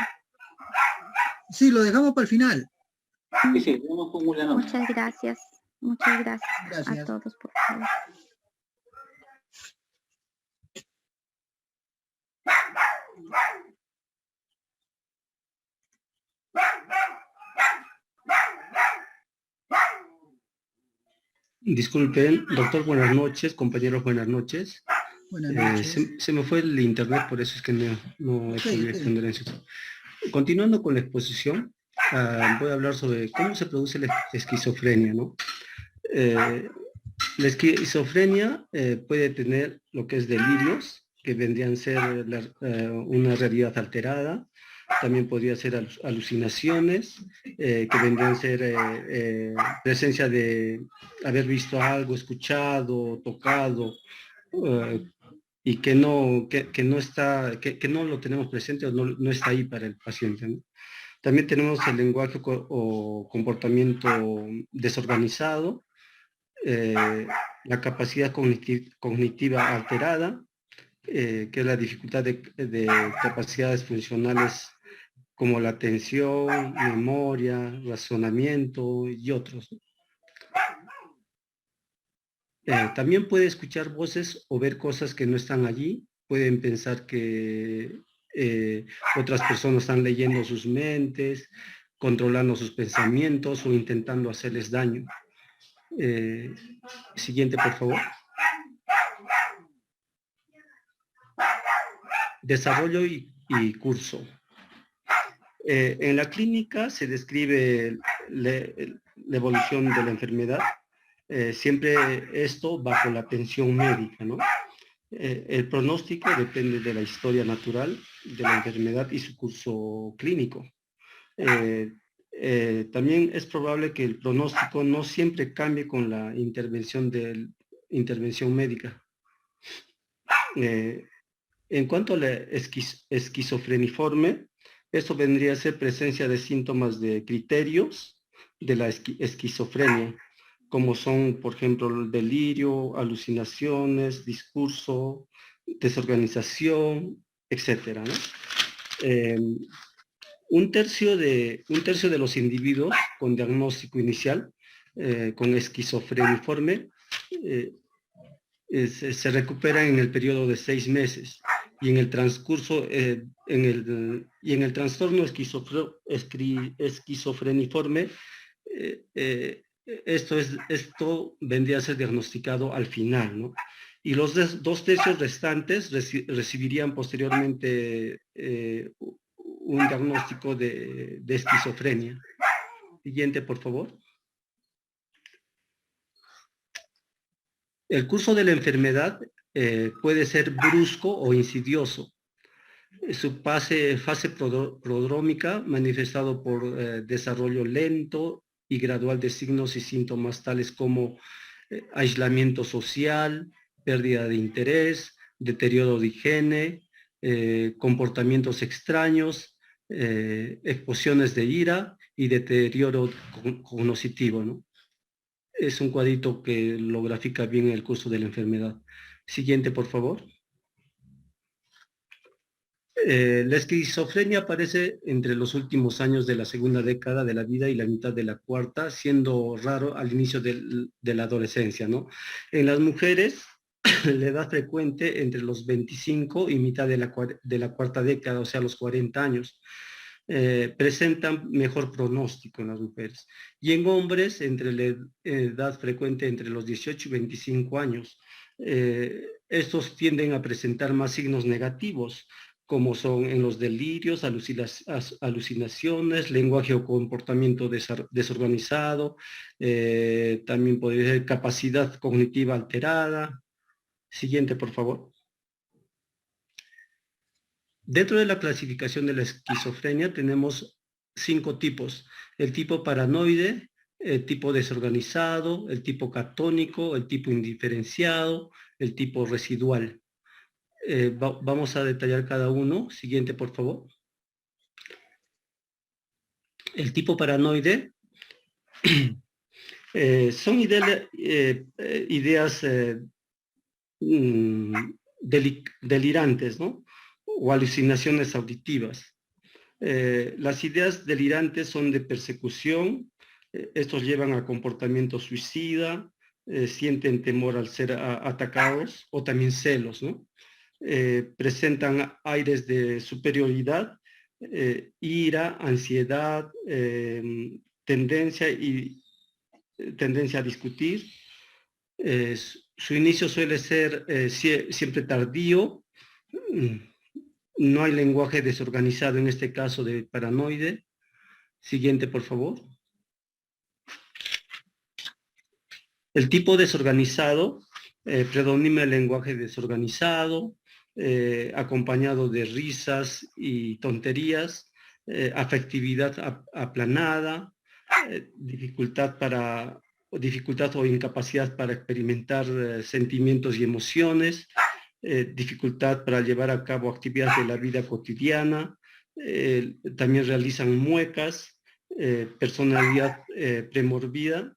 Sí, lo dejamos para el final. Sí, vamos con William. Muchas gracias. Muchas gracias a todos, por favor. Disculpen, doctor, buenas noches, compañeros, buenas noches. Buenas noches. Se me fue el internet, por eso es que no he podido extender en su... Continuando con la exposición, voy a hablar sobre cómo se produce la esquizofrenia, ¿no? La esquizofrenia puede tener lo que es delirios, que vendrían a ser una realidad alterada. También podría ser alucinaciones, que vendrían a ser presencia de haber visto algo, escuchado, tocado, y que no lo tenemos presente o no está ahí para el paciente, ¿no? También tenemos el lenguaje o comportamiento desorganizado, la capacidad cognitiva alterada, que es la dificultad de capacidades funcionales como la atención, memoria, razonamiento y otros. También puede escuchar voces o ver cosas que no están allí. Pueden pensar que otras personas están leyendo sus mentes, controlando sus pensamientos o intentando hacerles daño. Siguiente, por favor. Desarrollo y curso. En la clínica se describe la evolución de la enfermedad, siempre esto bajo la atención médica, ¿no? El pronóstico depende de la historia natural de la enfermedad y su curso clínico. También es probable que el pronóstico no siempre cambie con la intervención médica. En cuanto a la esquizofreniforme, esto vendría a ser presencia de síntomas de criterios de la esquizofrenia, como son, por ejemplo, el delirio, alucinaciones, discurso, desorganización, etcétera, ¿no? Un tercio de los individuos con diagnóstico inicial, con esquizofreniforme, se recuperan en el periodo de 6 meses. Y en el transcurso, en el trastorno esquizofreniforme, esto vendría a ser diagnosticado al final, ¿no? Y los 2 tercios restantes recibirían posteriormente un diagnóstico de esquizofrenia. Siguiente, por favor. El curso de la enfermedad puede ser brusco o insidioso. Su fase prodrómica, manifestado por desarrollo lento y gradual de signos y síntomas tales como aislamiento social, pérdida de interés, deterioro de higiene, comportamientos extraños, explosiones de ira y deterioro cognitivo, ¿no? Es un cuadrito que lo grafica bien el curso de la enfermedad. Siguiente, por favor. La esquizofrenia aparece entre los últimos años de la segunda década de la vida y la mitad de la cuarta, siendo raro al inicio de la adolescencia, ¿no? En las mujeres, la edad frecuente entre los 25 y mitad de la cuarta década, o sea, los 40 años. Presentan mejor pronóstico en las mujeres. Y en hombres, entre la edad frecuente entre los 18 y 25 años, estos tienden a presentar más signos negativos, como son en los delirios, alucinaciones, lenguaje o comportamiento desorganizado, también puede ser capacidad cognitiva alterada. Siguiente, por favor. Dentro de la clasificación de la esquizofrenia tenemos 5 tipos. El tipo paranoide, el tipo desorganizado, el tipo catónico, el tipo indiferenciado, el tipo residual. Vamos a detallar cada uno. Siguiente, por favor. El tipo paranoide son ideas delirantes, ¿no? O alucinaciones auditivas. Las ideas delirantes son de persecución, estos llevan a comportamiento suicida, sienten temor al ser atacados, o también celos, ¿no? Presentan aires de superioridad, ira, ansiedad, tendencia a discutir. Su inicio suele ser siempre tardío. No hay lenguaje desorganizado en este caso de paranoide. Siguiente, por favor. El tipo desorganizado, predomina el lenguaje desorganizado, acompañado de risas y tonterías, afectividad aplanada, dificultad o incapacidad para experimentar sentimientos y emociones, dificultad para llevar a cabo actividades de la vida cotidiana, también realizan muecas, personalidad premorbida.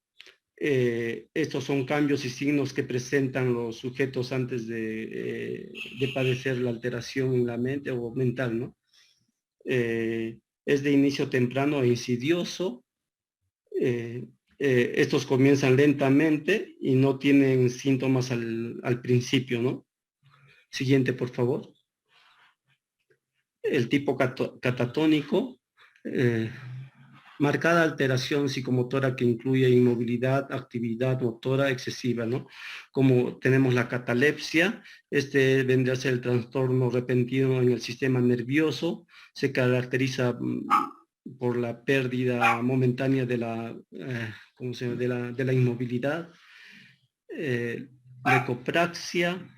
Estos son cambios y signos que presentan los sujetos antes de padecer la alteración en la mente o mental, ¿no? Es de inicio temprano e insidioso. Estos comienzan lentamente y no tienen síntomas al principio, ¿no? Siguiente, por favor. El tipo catatónico, marcada alteración psicomotora que incluye inmovilidad, actividad motora excesiva, ¿no? Como tenemos la catalepsia, este vendría a ser el trastorno repentino en el sistema nervioso, se caracteriza por la pérdida momentánea de la, de la inmovilidad, leucopraxia,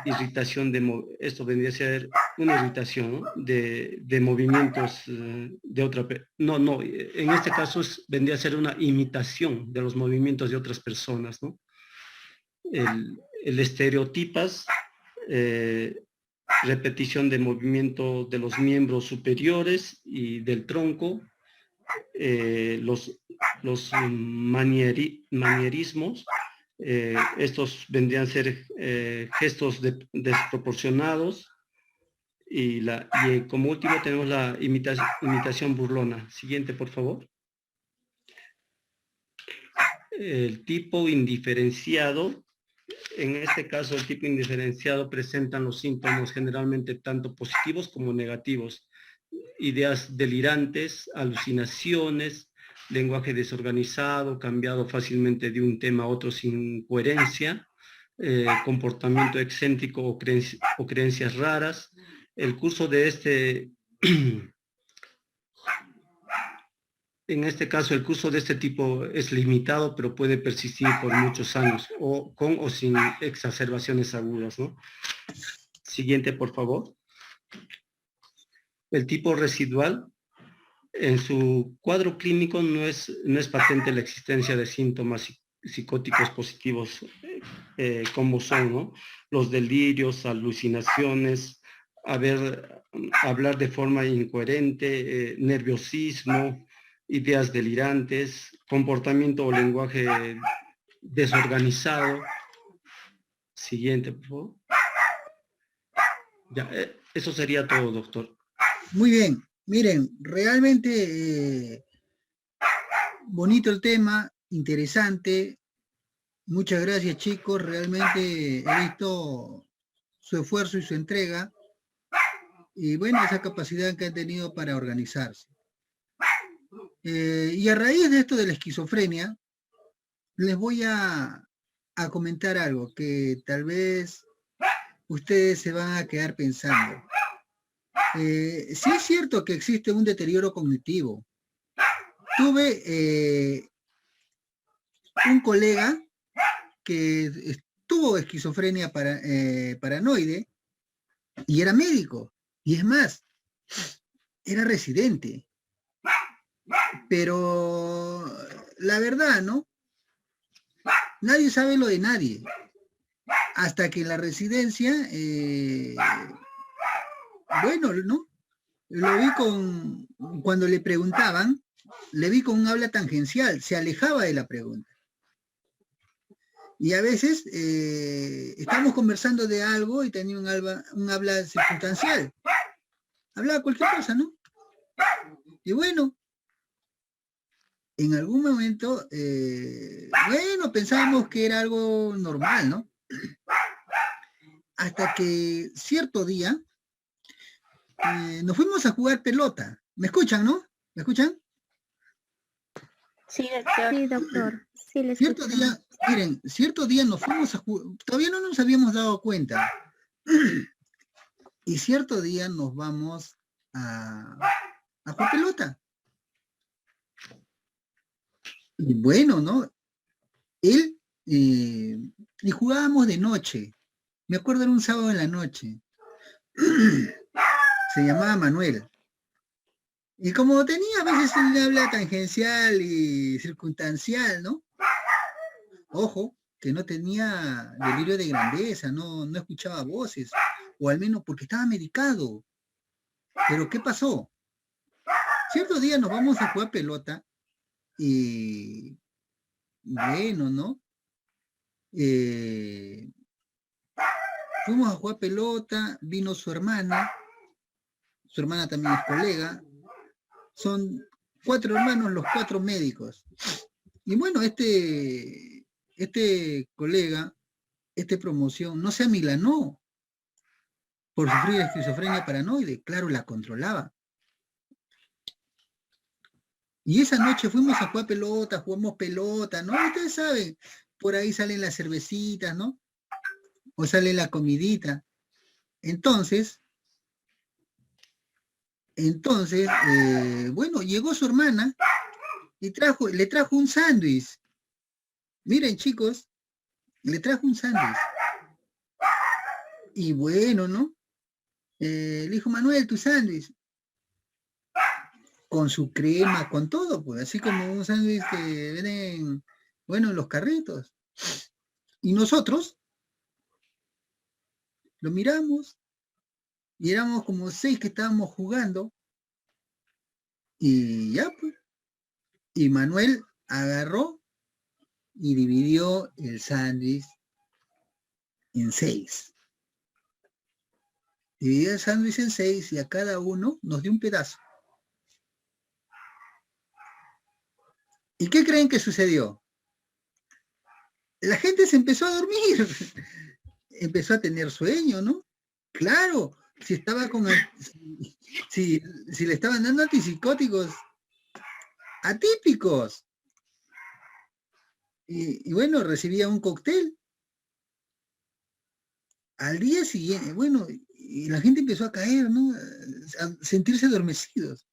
irritación esto vendría a ser una irritación, ¿no? de movimientos de otra, en este caso vendría a ser una imitación de los movimientos de otras personas, ¿no? El estereotipas, repetición de movimiento de los miembros superiores y del tronco, los manierismos, estos vendrían a ser gestos desproporcionados, y como último tenemos la imitación burlona. Siguiente, por favor. El tipo indiferenciado. En este caso, el tipo indiferenciado presentan los síntomas generalmente tanto positivos como negativos. Ideas delirantes, alucinaciones, lenguaje desorganizado, cambiado fácilmente de un tema a otro sin coherencia, comportamiento excéntrico o creencias raras. El curso de este, en este caso, el curso de este tipo es limitado, pero puede persistir por muchos años, o con o sin exacerbaciones agudas, ¿no? Siguiente, por favor. El tipo residual. En su cuadro clínico no es patente la existencia de síntomas psicóticos positivos, como son, ¿no? Los delirios, alucinaciones, hablar de forma incoherente, nerviosismo, ideas delirantes, comportamiento o lenguaje desorganizado. Siguiente, por favor. Ya, eso sería todo, doctor. Muy bien. Miren, realmente bonito el tema, interesante. Muchas gracias, chicos. Realmente he visto su esfuerzo y su entrega. Y bueno, esa capacidad que han tenido para organizarse. Y a raíz de esto de la esquizofrenia, les voy a comentar algo que tal vez ustedes se van a quedar pensando. Sí es cierto que existe un deterioro cognitivo. Tuve un colega que tuvo esquizofrenia paranoide y era médico. Y es más, era residente. Pero la verdad, ¿no? Nadie sabe lo de nadie. Hasta que en la residencia, bueno, ¿no? Lo vi cuando le preguntaban, le vi con un habla tangencial, se alejaba de la pregunta. Y a veces estamos conversando de algo y tenía un habla circunstancial. Hablaba cualquier cosa, ¿no? Y bueno, en algún momento, bueno, pensábamos que era algo normal, ¿no? Hasta que cierto día nos fuimos a jugar pelota. ¿Me escuchan, no? ¿Me escuchan? Sí, doctor. Sí, doctor. Sí, les Cierto día, miren, cierto día nos fuimos a jugar, todavía no nos habíamos dado cuenta. Y cierto día nos vamos a jugar pelota. Y bueno, ¿no? Él, y jugábamos de noche. Me acuerdo, era un sábado en la noche. Se llamaba Manuel. Y como tenía a veces un habla tangencial y circunstancial, ¿no? Ojo, que no tenía delirio de grandeza, no escuchaba voces, o al menos porque estaba medicado. Pero ¿qué pasó? Cierto día nos vamos a jugar pelota y bueno, ¿no? Fuimos a jugar pelota, vino su hermana también es colega, son 4 hermanos, los 4 médicos. Y bueno, este colega, promoción, no se amilanó por sufrir esquizofrenia paranoide, claro, la controlaba. Y esa noche fuimos a jugar pelota, jugamos pelota, ¿no? Ustedes saben, por ahí salen las cervecitas, ¿no? O sale la comidita. Entonces, bueno, llegó su hermana y le trajo un sándwich. Miren, chicos, le trajo un sándwich. Y bueno, ¿no? Le dijo, Manuel, tu sándwich. Con su crema, con todo, pues, así como un sándwich que venden, bueno, en los carritos. Y nosotros lo miramos y éramos como 6 que estábamos jugando. Y ya, pues. Y Manuel agarró y dividió el sándwich en 6. Dividió el sándwich en 6 y a cada uno nos dio un pedazo. ¿Y qué creen que sucedió? La gente se empezó a dormir, empezó a tener sueño, ¿no? Claro, si estaba si le estaban dando antipsicóticos atípicos. Y bueno, recibía un cóctel. Al día siguiente, bueno, y la gente empezó a caer, ¿no? A sentirse adormecidos.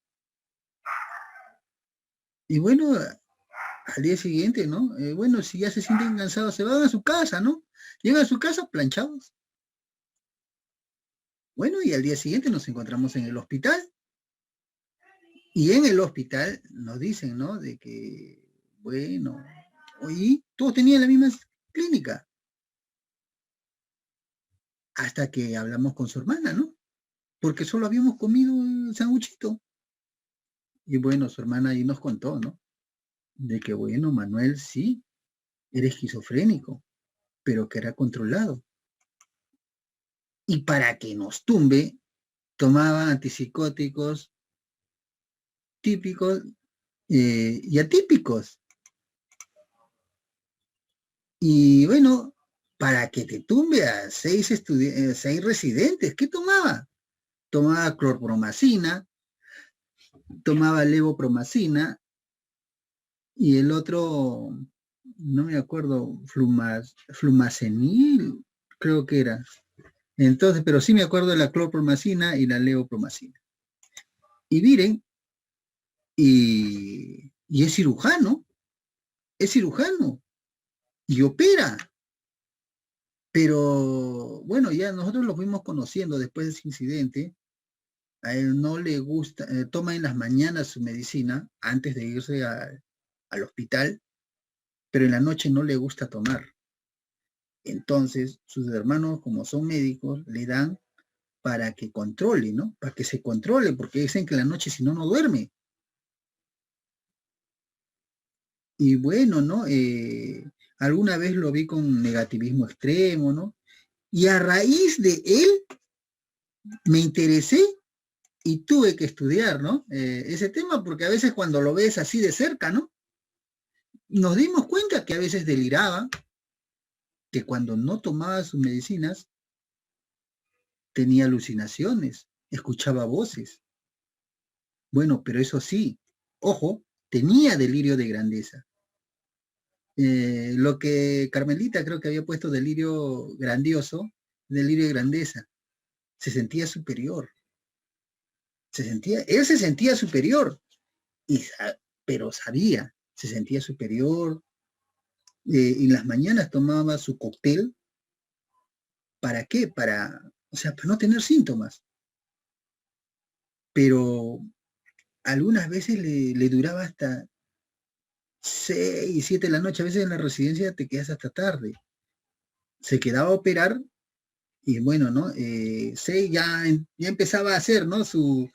Y bueno, al día siguiente, ¿no? Bueno, si ya se sienten cansados, se van a su casa, ¿no? Llegan a su casa planchados. Bueno, y al día siguiente nos encontramos en el hospital. Y en el hospital nos dicen, ¿no? De que, bueno, y todos tenían la misma clínica. Hasta que hablamos con su hermana, ¿no? Porque solo habíamos comido un sanguchito. Y bueno, su hermana ahí nos contó, ¿no? De que, bueno, Manuel sí, era esquizofrénico, pero que era controlado. Y para que nos tumbe, tomaba antipsicóticos típicos y atípicos. Y bueno, para que te tumbe a 6 residentes, ¿qué tomaba? Tomaba clorpromacina, tomaba levopromacina y el otro, no me acuerdo, flumacenil, creo que era. Entonces, pero sí me acuerdo de la clorpromacina y la levopromacina. Y miren, y es cirujano, y opera. Pero bueno, ya nosotros lo fuimos conociendo después de ese incidente. A él no le gusta, toma en las mañanas su medicina antes de irse al hospital, pero en la noche no le gusta tomar. Entonces, sus hermanos, como son médicos, le dan para que controle, ¿no? Para que se controle, porque dicen que en la noche si no, no duerme. Y bueno, ¿no? Alguna vez lo vi con negativismo extremo, ¿no? Y a raíz de él, me interesé y tuve que estudiar, ¿no? Ese tema, porque a veces cuando lo ves así de cerca, ¿no? Nos dimos cuenta que a veces deliraba, que cuando no tomaba sus medicinas, tenía alucinaciones, escuchaba voces. Bueno, pero eso sí, ojo, tenía delirio de grandeza. Lo que Carmelita creo que había puesto delirio grandioso, delirio de grandeza, se sentía superior. Él se sentía superior, pero sabía, se sentía superior. En las mañanas tomaba su cóctel. ¿Para qué? Para no tener síntomas. Pero algunas veces le duraba hasta 6, 7 de la noche. A veces en la residencia te quedas hasta tarde. Se quedaba a operar Y bueno, ¿no? Ya empezaba a hacer, ¿no? Se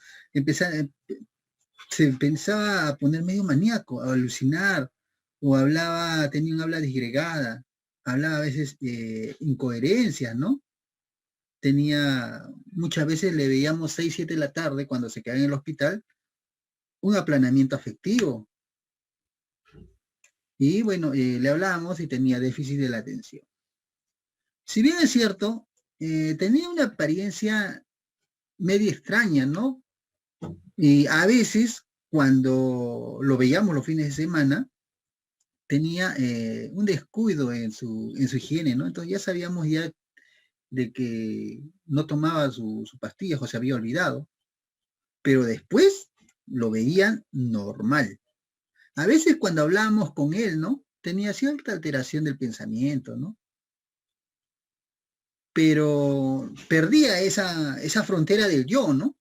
empezaba a poner medio maníaco, a alucinar, o tenía un habla disgregada, hablaba a veces incoherencias, ¿no? Muchas veces le veíamos 6, 7 de la tarde cuando se quedaba en el hospital, un aplanamiento afectivo. Y bueno, le hablábamos y tenía déficit de la atención. Si bien es cierto, tenía una apariencia medio extraña, ¿no? Y a veces, cuando lo veíamos los fines de semana, tenía un descuido en su higiene, ¿no? Entonces ya sabíamos ya de que no tomaba su pastilla o se había olvidado, pero después lo veían normal. A veces cuando hablábamos con él, ¿no? Tenía cierta alteración del pensamiento, ¿no? Pero perdía esa frontera del yo, ¿no?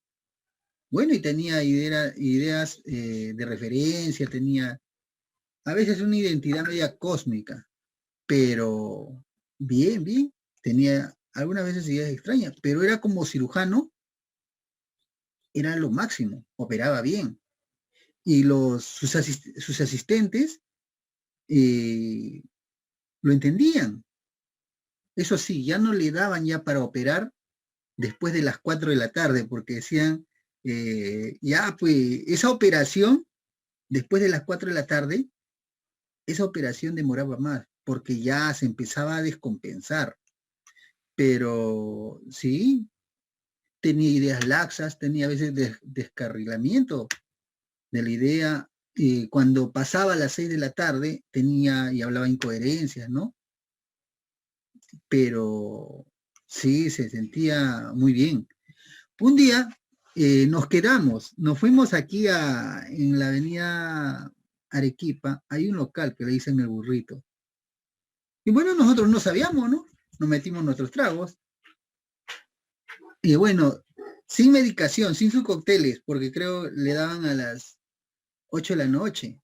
Bueno, y tenía ideas de referencia, tenía a veces una identidad media cósmica, pero bien, tenía algunas veces ideas extrañas, pero era como cirujano, era lo máximo, operaba bien. Y sus asistentes lo entendían. Eso sí, ya no le daban ya para operar después de las 4 de la tarde, porque decían, ya pues, esa operación, después de las 4 de la tarde, esa operación demoraba más, porque ya se empezaba a descompensar. Pero sí, tenía ideas laxas, tenía a veces descarrilamiento de la idea. Cuando pasaba a las 6 de la tarde, tenía y hablaba incoherencias, ¿no? Pero sí, se sentía muy bien. Un día nos fuimos aquí en la avenida Arequipa, hay un local que le dicen El Burrito. Y bueno, nosotros no sabíamos, ¿no? Nos metimos nuestros tragos. Y bueno, sin medicación, sin sus cócteles, porque creo le daban a las 8 de la noche.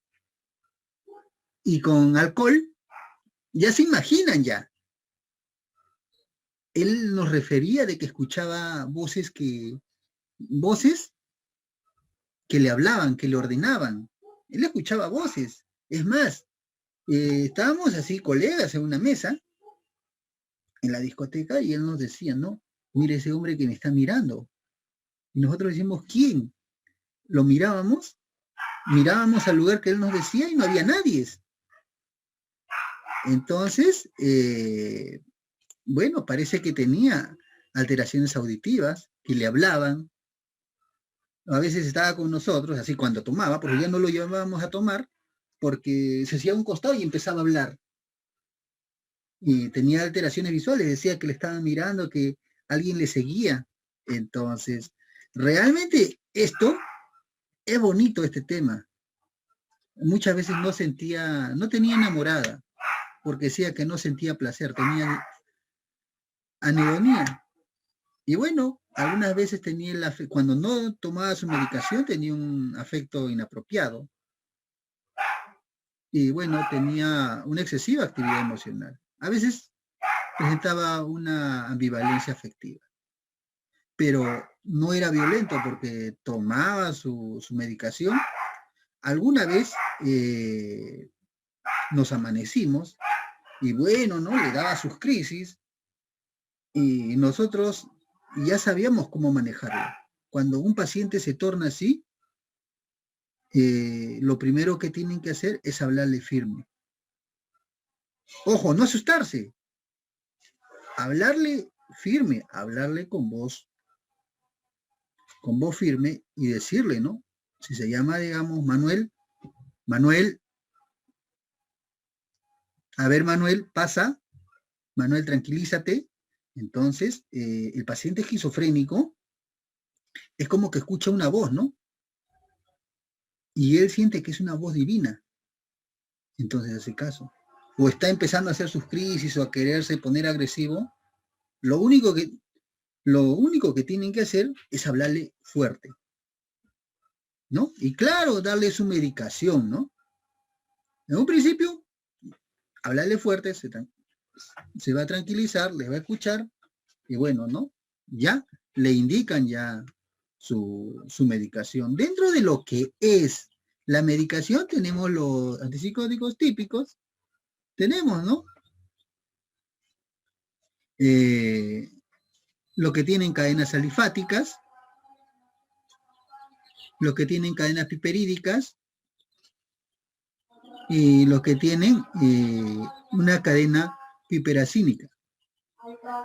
Y con alcohol, ya se imaginan ya. Él nos refería de que escuchaba voces que le hablaban, que le ordenaban. Él escuchaba voces. Es más, estábamos así colegas en una mesa en la discoteca y él nos decía, no, mire ese hombre que me está mirando. Y nosotros decimos, ¿quién? Lo mirábamos al lugar que él nos decía y no había nadie. Entonces, bueno, parece que tenía alteraciones auditivas, que le hablaban. A veces estaba con nosotros, así cuando tomaba, porque ya no lo llevábamos a tomar, porque se hacía a un costado y empezaba a hablar. Y tenía alteraciones visuales, decía que le estaban mirando, que alguien le seguía. Entonces, realmente esto es bonito, este tema. Muchas veces no tenía enamorada, porque decía que no sentía placer, tenía anhedonía. Y bueno, algunas veces cuando no tomaba su medicación, tenía un afecto inapropiado. Y bueno, tenía una excesiva actividad emocional. A veces presentaba una ambivalencia afectiva. Pero no era violento porque tomaba su medicación. Alguna vez nos amanecimos y bueno, ¿no? Le daba sus crisis y nosotros ya sabíamos cómo manejarlo. Cuando un paciente se torna así, lo primero que tienen que hacer es hablarle firme. Ojo, no asustarse. Hablarle firme, hablarle con voz firme y decirle, ¿no? Si se llama, digamos, Manuel, a ver, Manuel, pasa, Manuel, tranquilízate. Entonces, el paciente esquizofrénico es como que escucha una voz, ¿no? Y él siente que es una voz divina. Entonces hace caso. O está empezando a hacer sus crisis o a quererse poner agresivo. Lo único que tienen que hacer es hablarle fuerte, ¿no? Y claro, darle su medicación, ¿no? En un principio, hablarle fuerte, se va a tranquilizar, les va a escuchar, y bueno, ¿no? Ya le indican ya su medicación. Dentro de lo que es la medicación tenemos los antipsicóticos típicos, tenemos, ¿no? Lo que tienen cadenas alifáticas, los que tienen cadenas piperídicas y los que tienen una cadena piperacínica.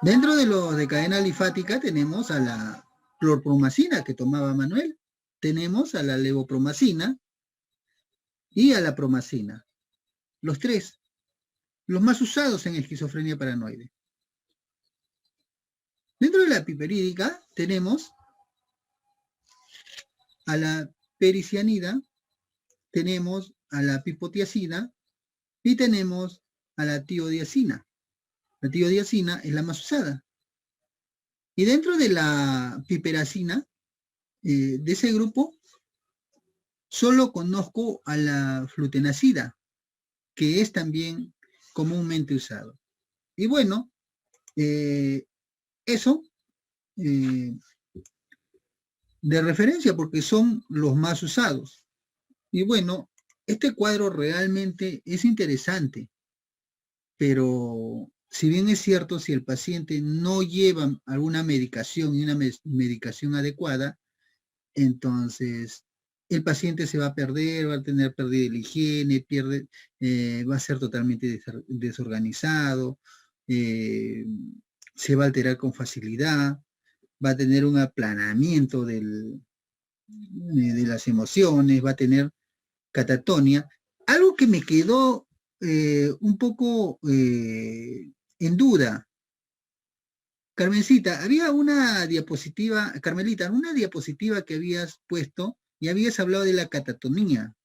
Dentro de los de cadena alifática tenemos a la clorpromacina que tomaba Manuel, tenemos a la levopromacina y a la promacina. Los tres, los más usados en esquizofrenia paranoide. Dentro de la piperídica tenemos a la pericianida, tenemos a la pipotiacina y tenemos a la tiodiacina. La tiodiacina es la más usada. Y dentro de la piperacina, de ese grupo, solo conozco a la flutenacida, que es también comúnmente usado. Y bueno, eso de referencia porque son los más usados. Y bueno, este cuadro realmente es interesante, pero si bien es cierto, si el paciente no lleva alguna medicación y una medicación adecuada, entonces el paciente se va a perder, va a tener pérdida de la higiene, va a ser totalmente desorganizado, se va a alterar con facilidad, va a tener un aplanamiento de las emociones, va a tener catatonia. Algo que me quedó un poco en duda. Carmencita, había una diapositiva, Carmelita, una diapositiva que habías puesto y habías hablado de la catatonía.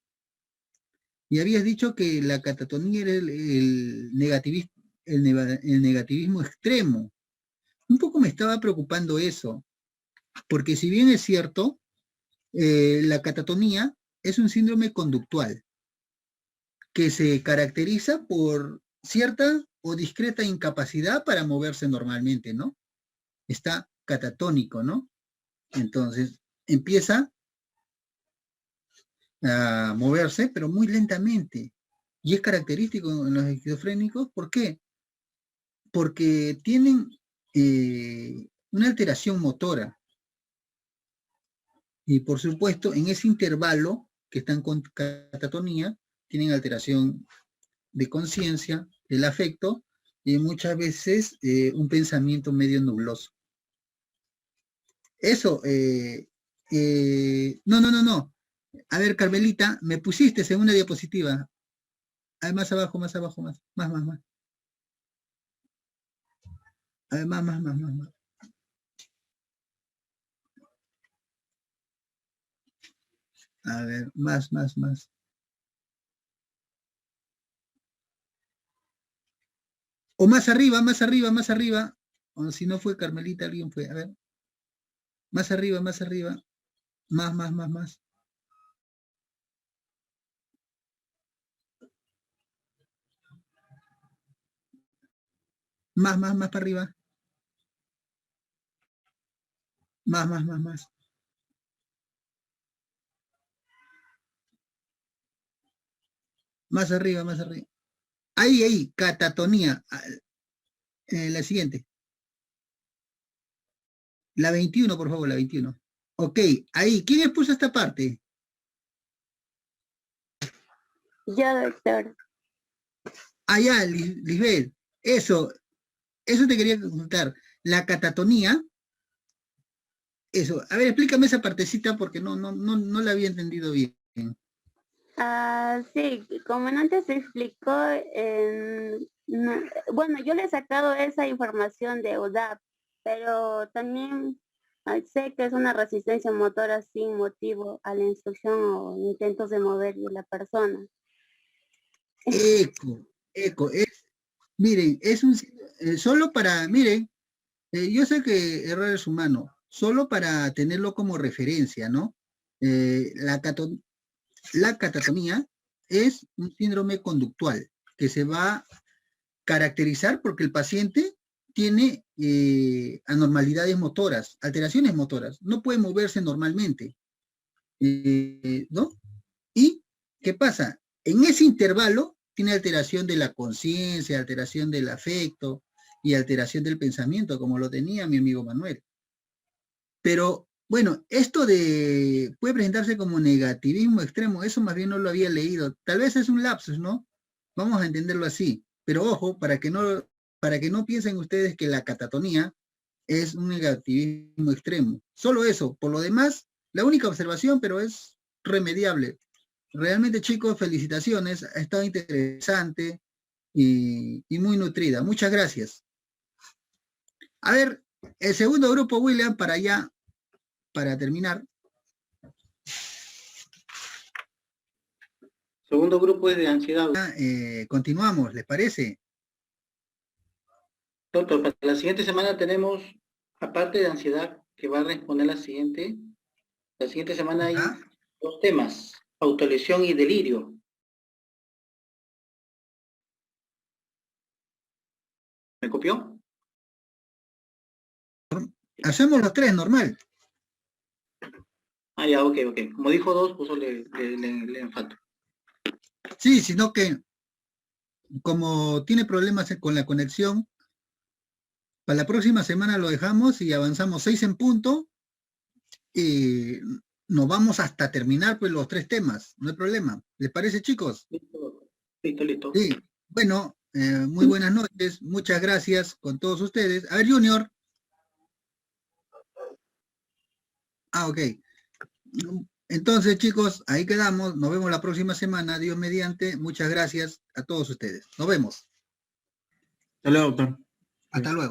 Y habías dicho que la catatonía era el negativismo extremo. Un poco me estaba preocupando eso, porque si bien es cierto, la catatonía es un síndrome conductual que se caracteriza por cierta o discreta incapacidad para moverse normalmente, ¿no? Está catatónico, ¿no? Entonces, empieza a moverse, pero muy lentamente. Y es característico en los esquizofrénicos, ¿por qué? Porque tienen una alteración motora. Y por supuesto, en ese intervalo que están con catatonía, tienen alteración de conciencia, del afecto, y muchas veces un pensamiento medio nubloso. Eso, no. A ver, Carmelita, me pusiste en una diapositiva. Ahí más abajo, más. A ver, más. A ver, más. O más arriba. O si no fue Carmelita, alguien fue. A ver. Más arriba. Más. Más para arriba. Más. Más arriba. Ahí, catatonía. La siguiente. La 21, por favor, la 21. Ok, ahí. ¿Quién expuso esta parte? Yo, doctor. Ya, Lisbeth. Eso te quería consultar. La catatonía. Eso. A ver, explícame esa partecita porque no la había entendido bien. Sí, como antes se explicó, bueno, yo le he sacado esa información de UDAP, pero también sé que es una resistencia motora sin motivo a la instrucción o intentos de mover de la persona. Eco. Miren, es un solo para, miren, yo sé que error es humano, solo para tenerlo como referencia, ¿no? La catatonía es un síndrome conductual que se va a caracterizar porque el paciente tiene anormalidades motoras, alteraciones motoras, no puede moverse normalmente, ¿no? ¿Y qué pasa? En ese intervalo tiene alteración de la conciencia, alteración del afecto y alteración del pensamiento, como lo tenía mi amigo Manuel. Pero, bueno, esto puede presentarse como negativismo extremo, eso más bien no lo había leído. Tal vez es un lapsus, ¿no? Vamos a entenderlo así. Pero ojo, para que no piensen ustedes que la catatonía es un negativismo extremo. Solo eso. Por lo demás, la única observación, pero es remediable. Realmente, chicos, felicitaciones. Ha estado interesante y muy nutrida. Muchas gracias. A ver, el segundo grupo, William, para terminar. Segundo grupo es de ansiedad. Continuamos, ¿les parece? Doctor, para la siguiente semana tenemos, aparte de ansiedad, que va a responder la siguiente semana hay dos temas, autolesión y delirio. ¿Me copió? Hacemos los tres, normal. Ah, ya, ok. Como dijo dos, pues le enfato. Sí, sino que como tiene problemas con la conexión, para la próxima semana lo dejamos y avanzamos 6 en punto y nos vamos hasta terminar pues los 3 temas, no hay problema. ¿Les parece, chicos? Listo. Sí, bueno, muy buenas noches, muchas gracias con todos ustedes. A ver, Junior. Ok. Entonces, chicos, ahí quedamos. Nos vemos la próxima semana. Dios mediante. Muchas gracias a todos ustedes. Nos vemos. Hasta luego, doctor. Hasta luego.